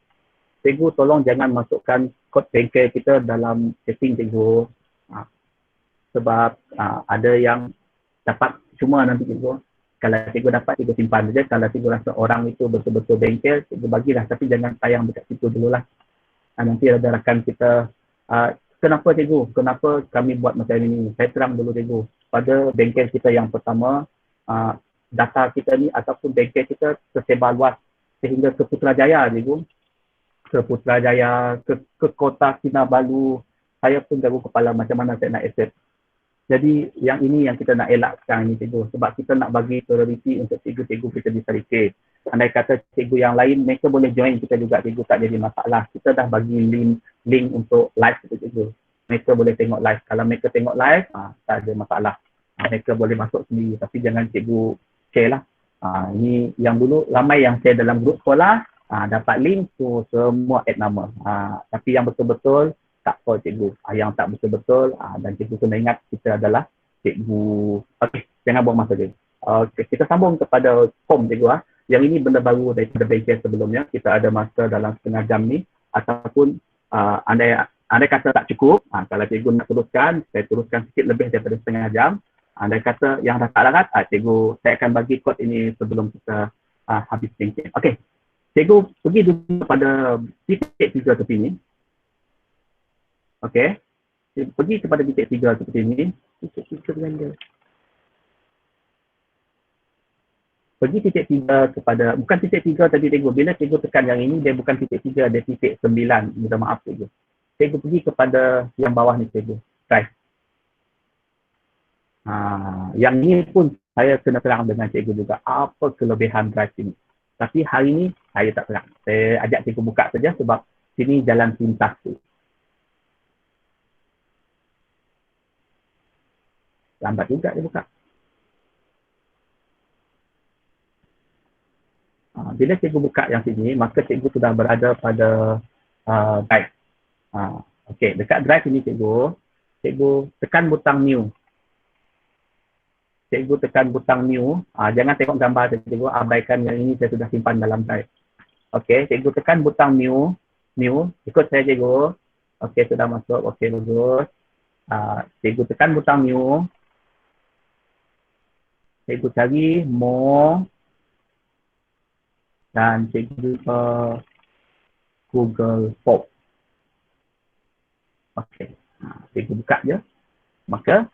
Cikgu tolong jangan masukkan kod bengkel kita dalam setting cikgu. Sebab ada yang dapat cuma nanti cikgu. Kalau cikgu dapat, cikgu simpan saja. Kalau cikgu rasa orang itu betul-betul bengkel, cikgu bagilah. Tapi jangan tayang dekat situ dululah. Nanti ada rakan kita, kenapa cikgu? Kenapa kami buat macam ini? Saya terang dulu cikgu. Pada bengkel kita yang pertama, data kita ni ataupun bengkel kita tersebar luas sehingga ke Putrajaya cikgu. Ke Putrajaya, ke Kota Kinabalu. Saya pun garu kepala macam mana saya nak accept. Jadi yang ini yang kita nak elak sekarang ni cikgu. Sebab kita nak bagi prioriti untuk cikgu-cikgu kita di Serikit. Andai kata cikgu yang lain, mereka boleh join kita juga cikgu, tak jadi masalah. Kita dah bagi link untuk live itu cikgu. Mereka boleh tengok live. Kalau mereka tengok live, tak ada masalah. Mereka boleh masuk sendiri. Tapi jangan cikgu share lah. Ini yang dulu ramai yang share dalam grup sekolah, dapat link tu semua add nama. Tapi yang betul-betul tak apa cikgu. Yang tak betul-betul dan cikgu kena ingat kita adalah cikgu. Okey, jangan buang masa cikgu. Okey, kita sambung kepada form cikgu. Yang ini benda baru daripada belajar sebelumnya. Kita ada masa dalam setengah jam ni ataupun andai kata tak cukup, kalau cikgu nak teruskan, saya teruskan sikit lebih daripada setengah jam. Andai kata yang dah tak larat, cikgu saya akan bagi kod ini sebelum kita habis singkir. Okey, cikgu pergi dulu pada titik 3 seperti ini. Okey, pergi kepada titik 3 seperti ini. Titik 3 ganda. Pergi titik 3 kepada, bukan titik 3 tadi cikgu. Bila cikgu tekan yang ini, dia bukan titik 3, dia titik 9. Minta maaf cikgu. Cikgu pergi kepada yang bawah ni cikgu. Drive. Yang ini pun saya kena terang dengan cikgu juga. Apa kelebihan drive ini. Tapi hari ini saya tak terang. Saya ajak cikgu buka saja sebab sini jalan pintas tu. Lambat juga dia buka. Bila cikgu buka yang sini, maka cikgu sudah berada pada drive. Okey, dekat drive ini cikgu tekan butang new. Cikgu tekan butang new. Jangan tengok gambar cikgu, abaikan yang ini saya sudah simpan dalam drive. Okey, cikgu tekan butang new. Ikut saya cikgu. Okey, sudah masuk. Okey, bagus. Cikgu tekan butang new. Cikgu cari more. Dan cikgu Google Form. Okey, cikgu buka je. Maka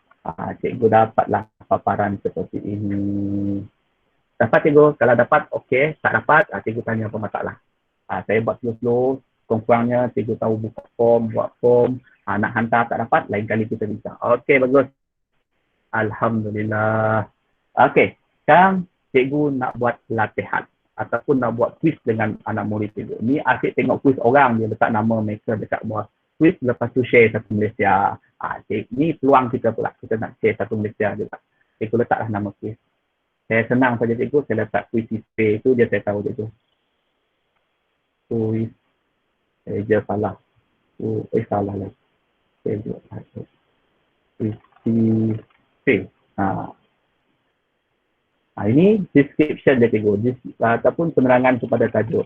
cikgu dapatlah paparan seperti ini. Dapat cikgu? Kalau dapat, okey. Tak dapat, cikgu tanya apa masalah. Saya buat slow-slow. Kurang-kurangnya cikgu tahu buka form, buat form. Nak hantar tak dapat, lain kali kita bisa. Okey, bagus. Alhamdulillah. Okey, sekarang cikgu nak buat latihan. Ataupun nak buat quiz dengan anak murid cikgu. Ni asyik tengok quiz orang, dia letak nama mereka dekat bawah quiz, lepas tu share satu Malaysia. Ni peluang kita pula, kita nak share satu Malaysia juga. Cikgu letaklah nama quiz. Saya senang saja cikgu, saya letak quiz display tu, dia saya tahu cikgu. Quiz, saya je salah. Salah lah. Saya buat quiz display. Ini description dia cikgu, ataupun penerangan kepada tajuk.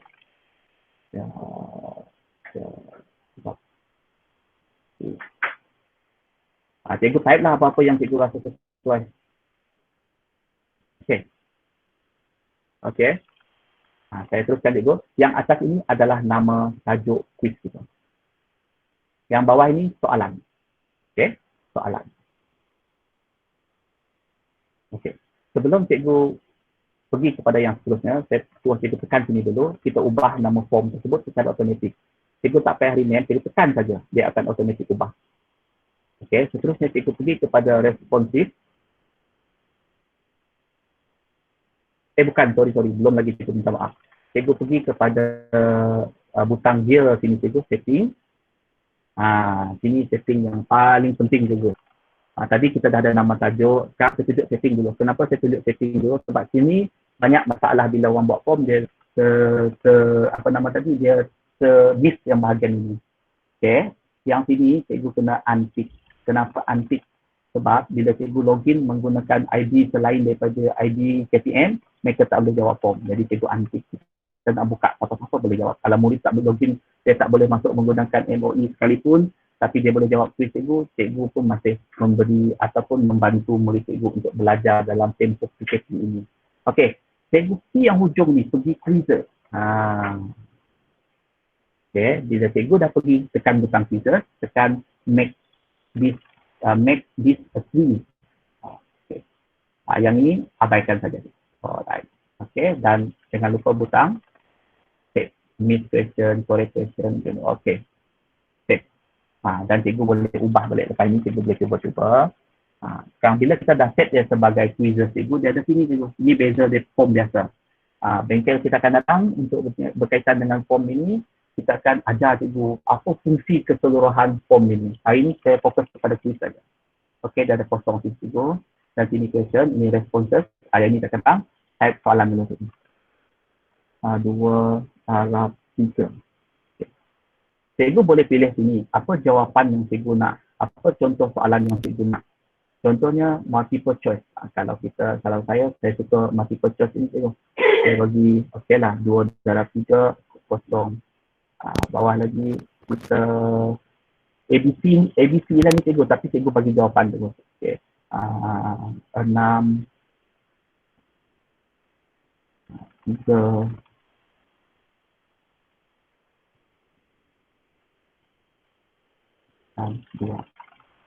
Cikgu type lah apa-apa yang cikgu rasa sesuai. Okey. Okey. Saya teruskan cikgu. Yang atas ini adalah nama tajuk quiz kita. Yang bawah ini soalan. Okey, soalan. Okey. Sebelum cikgu pergi kepada yang seterusnya, saya suruh cikgu tekan sini dulu, kita ubah nama form tersebut secara automatik. Cikgu tak payah rename, cikgu tekan saja, dia akan automatik ubah. Okey, seterusnya cikgu pergi kepada responsif. Bukan, sorry, belum lagi cikgu minta maaf. Cikgu pergi kepada butang gear sini cikgu, setting. Sini setting yang paling penting cikgu. Tadi kita dah ada nama tajuk, sekarang saya tunjuk setting dulu. Kenapa saya tunjuk setting dulu? Sebab sini banyak masalah bila orang buat form, dia miss yang bahagian ini. Okay, yang sini cikgu kena untick. Kenapa untick? Sebab bila cikgu login menggunakan ID selain daripada ID KPM, mereka tak boleh jawab form. Jadi cikgu untick. Kita nak buka apa-apa boleh jawab. Kalau murid tak boleh login, dia tak boleh masuk menggunakan MOE sekalipun, tapi dia boleh jawab quiz cikgu pun masih memberi ataupun membantu murid cikgu untuk belajar dalam tempoh PKP ini. Okey, cikgu pergi yang hujung ni, pergi quizzer. Okey, bila cikgu dah pergi tekan butang quizzer, tekan make this a quiz. Okey. Yang ini abaikan saja. Alright. Okey, dan jangan lupa butang miss question, correct question. Okey. Dan cikgu boleh ubah balik lepas ini, cikgu boleh cuba-cuba. Sekarang bila kita dah set dia sebagai quizzes cikgu, dia ada sini cikgu. Ini beza dia form biasa. Bengkel kita akan datang untuk berkaitan dengan form ini, kita akan ajar cikgu apa fungsi keseluruhan form ini. Hari ini saya fokus kepada quiz saja. Okey, dia ada kosong sini cikgu. Dan sini question, ini responses. Yang ini kita akan type soalan dulu cikgu. 2 darab 3. Okay. Cikgu boleh pilih sini, apa jawapan yang cikgu nak, apa contoh soalan yang cikgu nak. Contohnya multiple choice. Kalau saya suka multiple choice ini cikgu. Saya bagi, okey lah, 2 darab 3, kosong. Bawah lagi, kita ABC lah ni cikgu, tapi cikgu bagi jawapan cikgu. Okey. 6, 3, 2.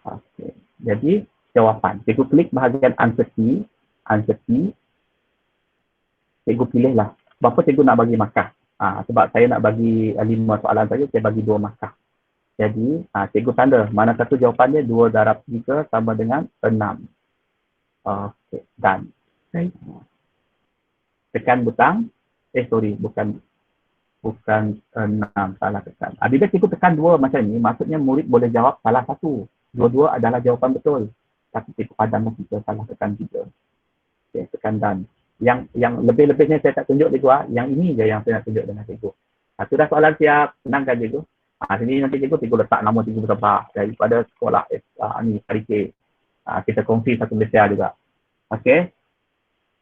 Okey. Jadi, jawapan. Cikgu klik bahagian answer key. Cikgu pilihlah. Berapa cikgu nak bagi markah? Sebab saya nak bagi 5 soalan saja, saya bagi 2 markah. Jadi, cikgu tanda mana satu jawapannya 2 darab 3 sama dengan 6. Okey, done. Okay. Tekan butang. Bukan 6, salah tekan. Bila cikgu tekan 2 macam ni, maksudnya murid boleh jawab salah satu. Dua-dua adalah jawapan betul. Tapi cikgu padamkan 3, salah tekan 3. Okay, tekan done. Yang lebih-lebihnya saya tak tunjuk cikgu. Yang ini je yang saya nak tunjuk dengan cikgu. Sudah soalan siap, senangkan cikgu. Sini nanti cikgu letak nama cikgu bersama daripada sekolah ni Karike. Kita kongsi satu Malaysia juga. Okey.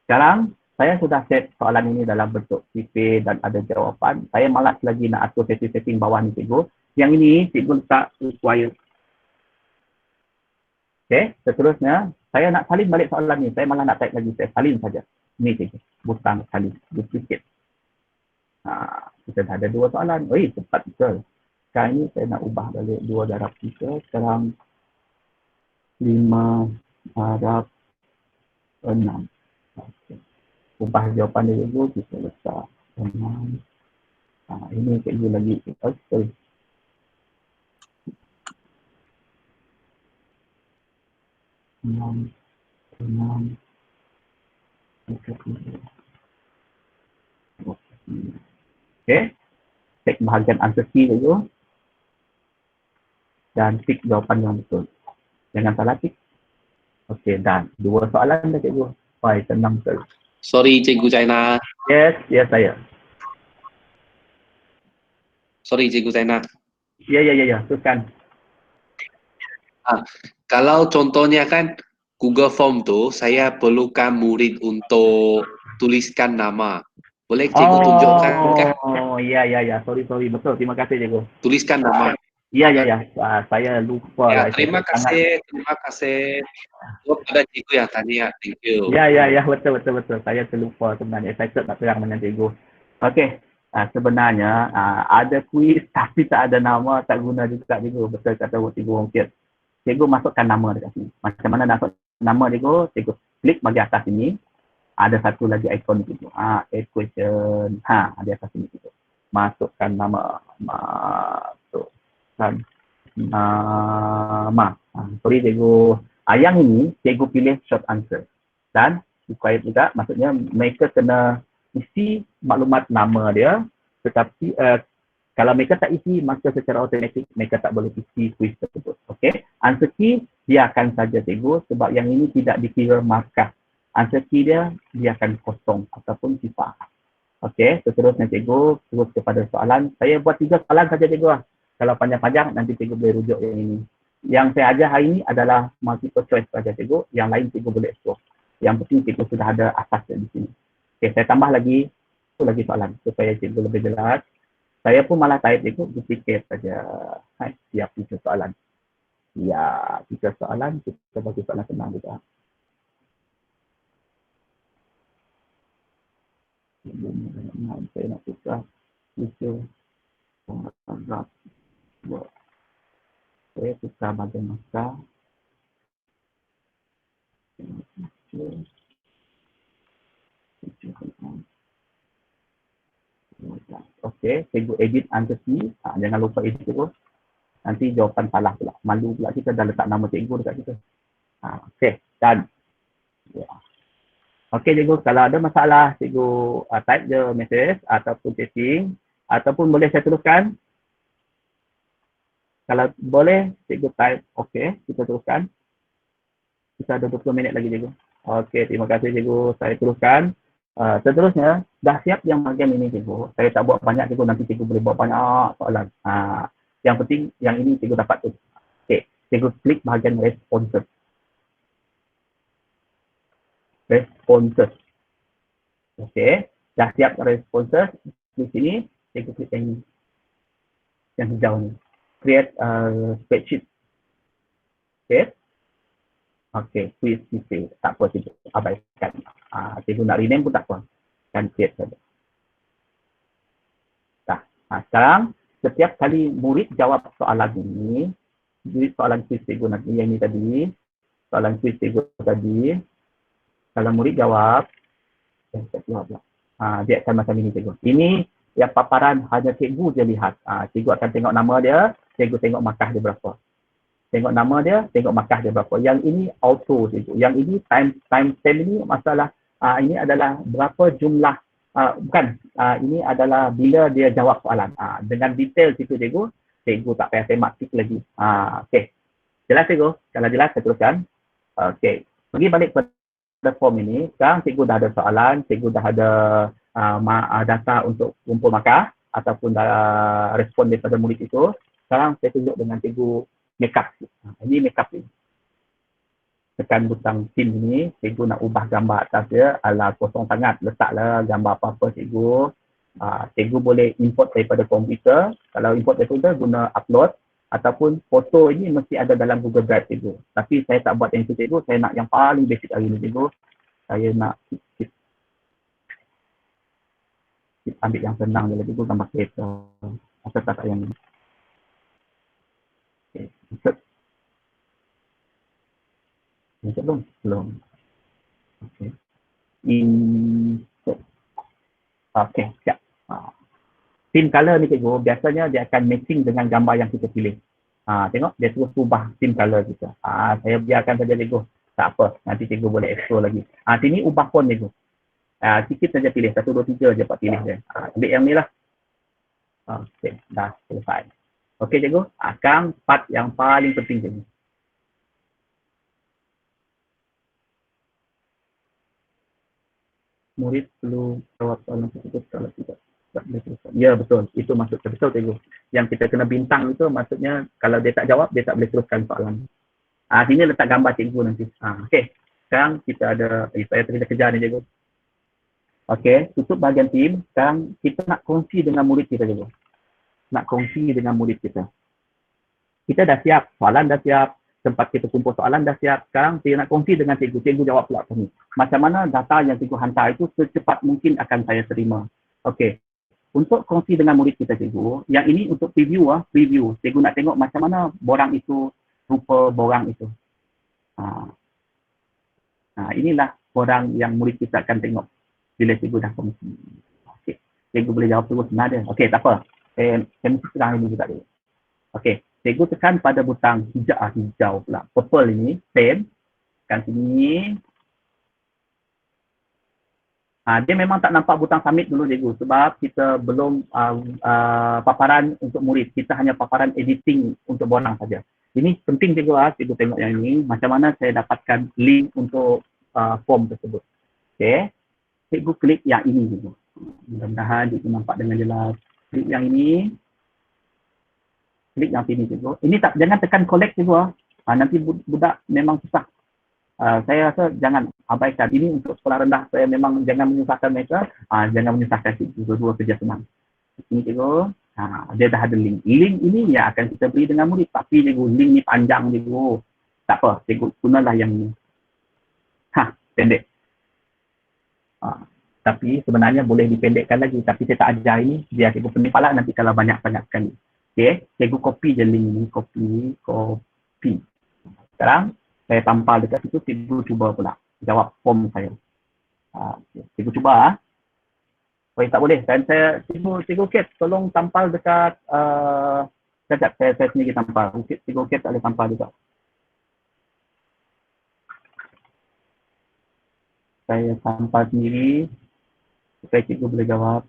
Sekarang saya sudah set soalan ini dalam bentuk CP dan ada jawapan. Saya malas lagi nak atur setting bawah ni cikgu. Yang ini cikgu letak required. Okey, seterusnya saya nak salin balik soalan ni. Saya malah nak type lagi, saya salin saja. Ini cikgu, butang salin, duplicate. Kita dah ada 2 soalan. Cepat betul. Sekarang ni saya nak ubah balik 2 darab 3. Sekarang 5 darab 6. Okay. Ubah jawapan dia dulu, kita letak 6. Ini cikgu lagi. Sorry. Okey. Cek bahagian answer key dulu. Dan tik jawapan yang betul. Jangan salah tik. Okey, dan 2 soalan dah cikgu. Senang betul. Sorry Cikgu China. Yes, saya. Sorry Cikgu China. Ya, teruskan. Kalau contohnya kan Google Form tu, saya perlukan murid untuk tuliskan nama. Boleh cikgu tunjukkan kan? Ya. Sorry. Betul. Terima kasih cikgu. Tuliskan nama. Ya. Saya lupa. Ya, terima kasih. Kepada cikgu yang tanya. Thank you. Ya. Betul. Saya terlupa sebenarnya. Excited nak terang dengan cikgu. Okey. Sebenarnya ada kuis tapi tak ada nama, tak guna juga cikgu. Betul kata cikgu Wongkit. Cikgu masukkan nama dekat sini. Macam mana nak masuk nama cikgu? Cikgu klik bagi atas ini. Ada satu lagi ikon cikgu. Equation. Di atas ini cikgu. Masukkan nama. Masukkan nama. Sorry cikgu. Yang ini cikgu pilih short answer. Dan required juga. Maksudnya mereka kena isi maklumat nama dia. Tetapi kalau mereka tak isi, maka secara automatik mereka tak boleh isi kuis tersebut. Okey. Answer key biarkan saja cikgu sebab yang ini tidak dikira markah. Answer key dia akan kosong ataupun sifar. Okey, seterusnya cikgu terus kepada soalan. Saya buat 3 soalan saja cikgu. Kalau panjang-panjang nanti cikgu boleh rujuk yang ini. Yang saya ajar hari ini adalah multiple choice saja cikgu. Yang lain cikgu boleh explore. Yang penting cikgu sudah ada asas di sini. Okey, saya tambah lagi soalan supaya cikgu lebih jelas. Saya pun malah type cikgu duplicate saja. Siap 3 soalan. Ya, 3 soalan kita bagi soalan senang juga. Saya nak tukar video. Saya tukar bagian masa. Okey, cikgu edit answer key. Jangan lupa edit cikgu. Nanti jawapan salah pula. Malu pula kita dah letak nama cikgu dekat situ. Okey, dan ya. Okey cikgu, kalau ada masalah cikgu type je message ataupun chatting ataupun boleh saya teruskan. Kalau boleh cikgu type okey, kita teruskan. Kita ada 20 minit lagi cikgu. Okey, terima kasih cikgu. Saya teruskan. Seterusnya, dah siap yang bahagian ini cikgu. Saya tak buat banyak cikgu, nanti cikgu boleh buat banyak soalan. Yang penting yang ini cikgu dapat tu. Okey, cikgu klik bahagian responses. Responses. Okey, dah siap responses. Di sini, cikgu klik yang hijau ni. Create spreadsheet. Okey. Okey, quiz detail. Tak apa cikgu, abaikan. Cikgu nak rename pun tak apa. Kan create saja. Sekarang, setiap kali murid jawab soalan ini, soalan quiz cikgu nanti, yang ini tadi, soalan quiz cikgu tadi, kalau murid jawab, dia akan macam ini cikgu. Ini yang paparan hanya cikgu je lihat. Cikgu akan tengok nama dia, cikgu tengok markah dia berapa. Tengok nama dia, tengok markah dia berapa. Yang ini auto cikgu. Yang ini time ini masalah, ini adalah berapa jumlah, ini adalah bila dia jawab soalan. Dengan detail situ cikgu tak payah semak lagi. Okey. Jelas cikgu? Kalau jelas saya teruskan. Okey. Pergi balik pada form ini. Sekarang cikgu dah ada soalan, cikgu dah ada data untuk kumpul markah ataupun respon daripada murid itu. Sekarang saya tunjuk dengan cikgu makeup. Ini makeup ni. Tekan butang pin ni, cikgu nak ubah gambar atas dia, ala kosong sangat, letaklah gambar apa-apa cikgu. Cikgu boleh import daripada komputer. Kalau import daripada komputer, guna upload. Ataupun foto ini mesti ada dalam Google Drive cikgu. Tapi saya tak buat yang itu cikgu, saya nak yang paling basic hari ni cikgu. Saya nak ambil yang senang je lah cikgu, gambar kereta. Asal tak yang ni. Okay. Insert belum? Belum. Okey. Insert. Okey, siap. Theme color ni cikgu, biasanya dia akan matching dengan gambar yang kita pilih. Tengok, dia terus ubah theme color kita. Saya biarkan saja cikgu. Tak apa, nanti cikgu boleh explore lagi. Sini ubah font cikgu. Sikit saja pilih, 1, 2, 3 je Pak pilih dia. Ambil yang ni lah. Okey, dah selesai. Okey cikgu, sekarang part yang paling penting cikgu. Murid perlu jawab soalan tersebut kalau tidak boleh teruskan. Ya betul, itu maksudnya betul cikgu. Yang kita kena bintang itu maksudnya kalau dia tak jawab, dia tak boleh teruskan soalan. Sini letak gambar cikgu nanti. Okey, sekarang kita ada, saya tadi dah kejar ni cikgu. Okey, tutup bahagian tim. Sekarang kita nak kongsi dengan murid kita cikgu. Nak kongsi dengan murid kita. Kita dah siap, soalan dah siap, tempat kita kumpul soalan dah siap. Sekarang saya nak kongsi dengan cikgu. Cikgu jawab pula ni. Macam mana data yang cikgu hantar itu secepat mungkin akan saya terima. Okey. Untuk kongsi dengan murid kita cikgu, yang ini untuk preview. Cikgu nak tengok macam mana borang itu, rupa borang itu. Inilah borang yang murid kita akan tengok bila cikgu dah kongsi. Okey. Cikgu boleh jawab terus benar dia. Okey, tak apa. Saya mesti terang ini juga dulu. Okey. Cikgu tekan pada butang hijau pula. Purple ini, same. Tekan sini. Dia memang tak nampak butang submit dulu cikgu sebab kita belum paparan untuk murid. Kita hanya paparan editing untuk borang saja. Ini penting cikgu, cikgu tengok yang ini. Macam mana saya dapatkan link untuk form tersebut. Okey. Cikgu klik yang ini cikgu. Mudah-mudahan cikgu nampak dengan jelas. Klik yang ini. Klik yang sini cikgu. Ini tak, jangan tekan collect cikgu. Nanti budak memang susah. Saya rasa jangan abaikan. Ini untuk sekolah rendah, saya memang jangan menyusahkan mereka. Jangan menyusahkan cikgu. Dua-dua kerja senang. Ini cikgu. Dia dah ada link. Link ini yang akan kita beri dengan murid. Tapi cikgu, link ni panjang cikgu. Tak apa, cikgu gunalah yang ni. Pendek. Tapi sebenarnya boleh dipendekkan lagi. Tapi saya tak ajar ini. Biar cikgu pening pala nanti kalau banyak sangat sekali. Okey, cikgu copy je link ni. Copy. Sekarang, saya tampal dekat situ, cikgu cuba pula jawab form saya. Cikgu cuba. Tak boleh. Dan saya, cikgu Kate, tolong tampal dekat, sekejap, saya sendiri tampal. Cikgu Kate tak boleh tampal juga. saya sampah sendiri supaya cikgu boleh jawab.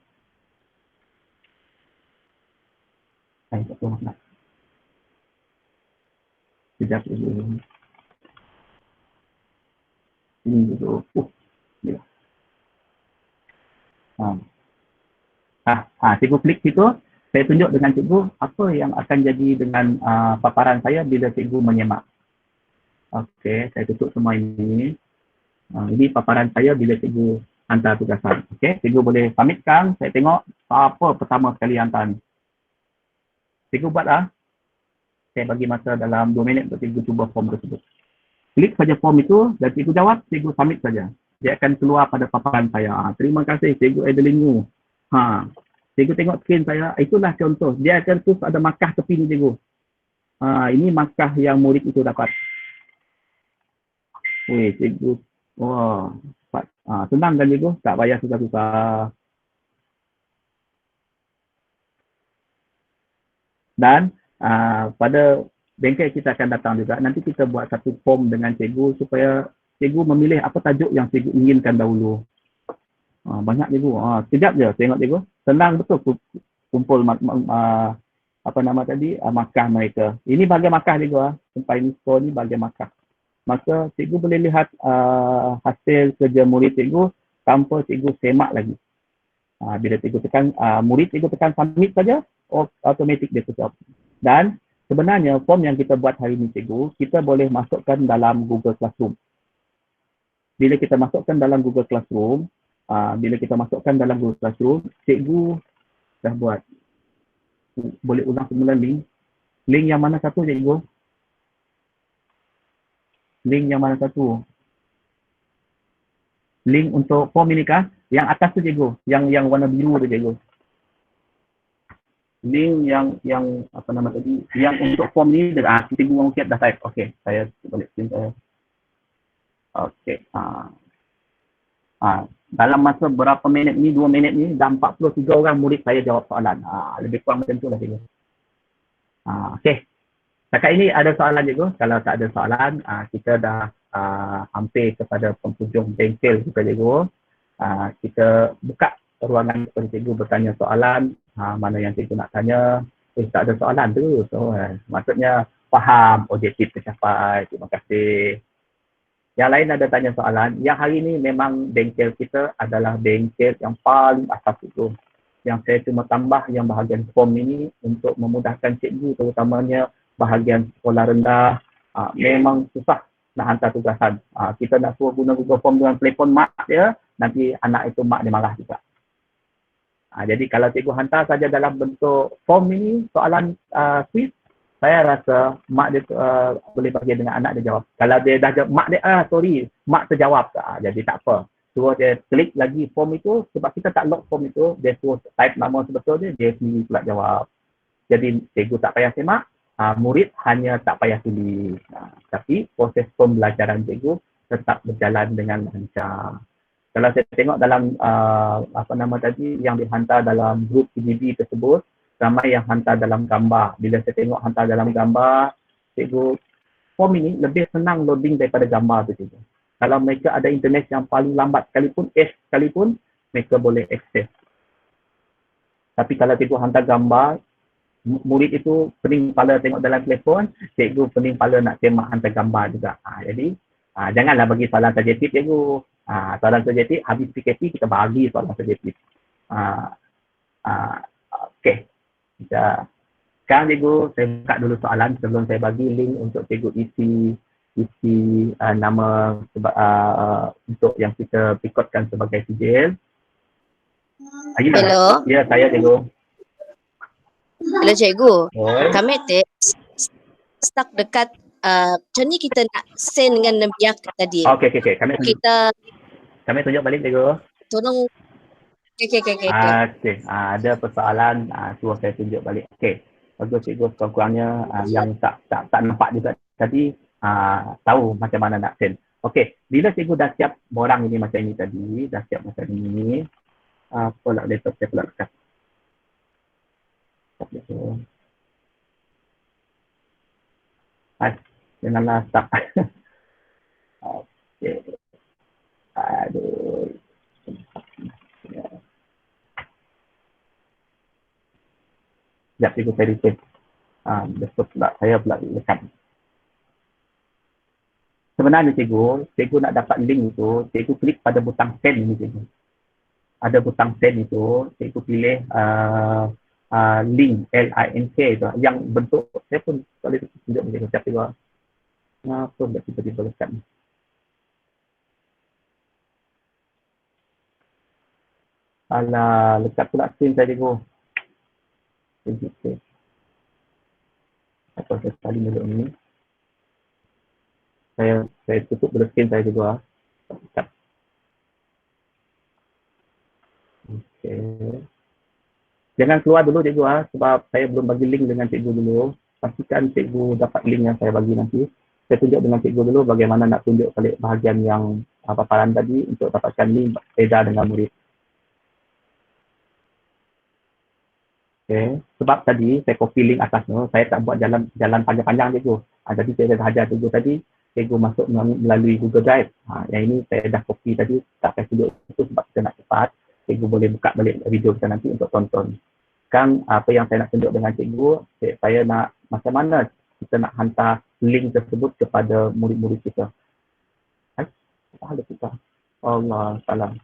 Saya tak tahu nak. Sekejap dulu. Ini dulu. Ya. Cikgu klik situ. Saya tunjuk dengan cikgu apa yang akan jadi dengan paparan saya bila cikgu menyemak. Okey, saya tutup semua ini. Ini paparan saya bila cikgu hantar tugasan. Okey, cikgu boleh submitkan. Saya tengok apa pertama sekali hantar ni. Cikgu buatlah. Saya bagi masa dalam 2 minit untuk cikgu cuba form tersebut. Klik saja form itu dan cikgu jawab, cikgu submit saja. Dia akan keluar pada paparan saya. Terima kasih cikgu Adeline Wu. Cikgu tengok skrin saya, itulah contoh. Dia akan terus ada markah tepi ni cikgu. Ini markah yang murid itu dapat. Weh, cikgu. Wah, senang kan cikgu? Tak payah susah-susah. Dan pada bengkel kita akan datang juga. Nanti kita buat satu form dengan cikgu supaya cikgu memilih apa tajuk yang cikgu inginkan dahulu. Banyak cikgu. Sekejap je tengok cikgu. Senang betul kumpul apa nama tadi markah mereka. Ini bahagian markah cikgu. Sampai ini skor ni bahagian markah. Maka cikgu boleh lihat hasil kerja murid cikgu tanpa cikgu semak lagi. Bila cikgu tekan, murid cikgu tekan submit saja, automatik dia tutup. Dan sebenarnya form yang kita buat hari ini cikgu, kita boleh masukkan dalam Google Classroom. Bila kita masukkan dalam Google Classroom, cikgu dah buat. Boleh ulang semula link. Link yang mana satu cikgu? Link yang mana satu? Link untuk form ini kah? Yang atas tu cikgu, yang warna biru tu cikgu. Link yang apa nama tadi? Yang untuk form ni cikgu orang siap dah type. Okey, saya balik screen saya. Okey. Dalam masa berapa minit ni, 2 minit ni, dah 43 orang murid saya jawab soalan. Lebih kurang macam tu lah cikgu. Okey. Setakat ini ada soalan cikgu? Kalau tak ada soalan, kita dah hampir kepada penghujung bengkel kita cikgu. Kita buka ruangan kepada cikgu bertanya soalan. Mana yang cikgu nak tanya? Tak ada soalan tu. So, maksudnya faham, objektif tercapai. Terima kasih. Yang lain ada tanya soalan. Yang hari ini memang bengkel kita adalah bengkel yang paling asas itu. Yang saya cuma tambah yang bahagian form ini untuk memudahkan cikgu, terutamanya bahagian sekolah rendah. Memang susah nak hantar tugasan. Kita nak suruh guna Google Form dengan telefon mak dia, nanti anak itu mak dia marah juga. Jadi kalau cikgu hantar saja dalam bentuk form ini, soalan quiz, saya rasa mak dia boleh bagi dengan anak dia jawab. Kalau dia dah jawab, mak dia, mak terjawab. Jadi tak apa. Suruh dia klik lagi form itu, sebab kita tak lock form itu, dia suruh type nama sebetul dia sendiri pula jawab. Jadi cikgu tak payah semak, murid hanya tak payah tulis. Tapi proses pembelajaran cikgu tetap berjalan dengan lancar. Kalau saya tengok dalam apa nama tadi yang dihantar dalam grup PGB tersebut, ramai yang hantar dalam gambar. Bila saya tengok hantar dalam gambar, cikgu, form ini lebih senang loading daripada gambar tu cikgu. Kalau mereka ada internet yang paling lambat sekalipun, mereka boleh akses. Tapi kalau cikgu hantar gambar, murid itu pening kepala tengok dalam telefon, cikgu pening kepala nak semak hantar gambar juga. Jadi janganlah bagi soalan subjektif cikgu. Soalan subjektif habis PKP kita bagi soalan subjektif. Okey. Sekarang cikgu saya buka dulu soalan sebelum saya bagi link untuk cikgu isi nama untuk yang kita rekodkan sebagai sijil. Hello. Ya, saya cikgu. Hello cikgu. Kami stuck dekat macam ni kita nak send dengan Nabiak tadi. Okey. Kami tunjuk balik cikgu. Tolong. Okey. Okey. Ada persoalan, suruh saya tunjuk balik. Okey. Bagus cikgu, kurang-kurangnya yang tak nampak juga tadi tahu macam mana nak send. Okey, bila cikgu dah siap borang ini macam ini tadi, dah siap macam ini, pula laptop saya pula dekat. Janganlah stuck. Okey. Aduh. Sekejap cikgu saya return. Besok pula saya pula lekat. Sebenarnya cikgu nak dapat link itu, cikgu klik pada butang send ini cikgu. Ada butang send itu, cikgu pilih link, L-I-N-K itu. Yang bentuk, saya pun tak boleh tunjuk cikgu. Sekejap cikgu. Kenapa tiba-tiba lekat ni? Alah, lekat pula screen saya cikgu. Apa saya sekali dulu ni. Saya tutup dulu screen saya cikgu. Lekat. Okay. Jangan keluar dulu cikgu sebab saya belum bagi link dengan cikgu dulu. Pastikan cikgu dapat link yang saya bagi nanti. Saya tunjuk dengan cikgu dulu bagaimana nak tunjuk balik bahagian yang paparan tadi untuk dapatkan link beredar dengan murid. Okay. Sebab tadi saya copy link atas tu, saya tak buat jalan panjang-panjang cikgu. Jadi saya dah ajar cikgu tadi, cikgu masuk melalui Google Drive. Yang ini saya dah copy tadi, tak saya tunjuk itu sebab kita nak cepat. Cikgu boleh buka balik video kita nanti untuk tonton. Sekarang apa yang saya nak tunjuk dengan cikgu, saya nak macam mana kita nak hantar link tersebut kepada murid-murid kita. Apa hal kita? Allah salam.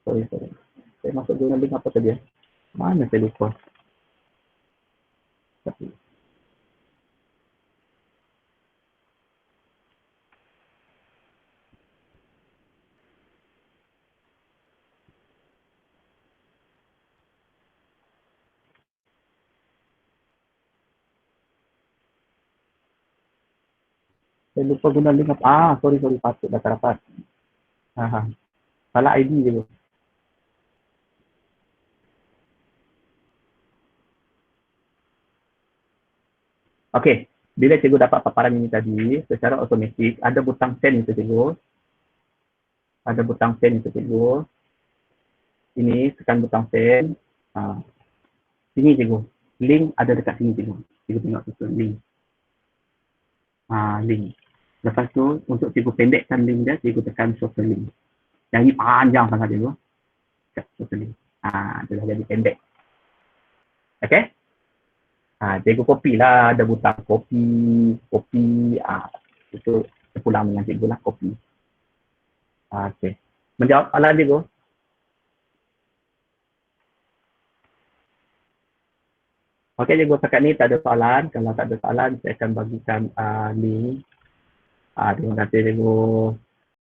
Sorry. Saya masuk dengan link apa tadi? Mana saya lupa. Tapi saya lupa guna link apa. Sorry, patut dah tak dapat. Salah ID je. Okey, bila cikgu dapat paparan ini tadi, secara otomatik ada butang send itu cikgu. Ada butang send itu cikgu. Ini tekan butang send. Sini cikgu. Link ada dekat sini cikgu. Cikgu tengok tu link. Link. Lepas tu untuk cikgu pendekkan link dia, cikgu tekan social link. Yang ini panjang sangat cikgu. Social link. Dia dah jadi pendek. Okey? Cikgu copy lah, ada butang copy, itu terpulang dengan cikgu lah, copy. Okey. Menjawab soalan cikgu? Okey cikgu, setakat ni tak ada soalan. Kalau tak ada soalan, saya akan bagikan link. Terima kasih cikgu.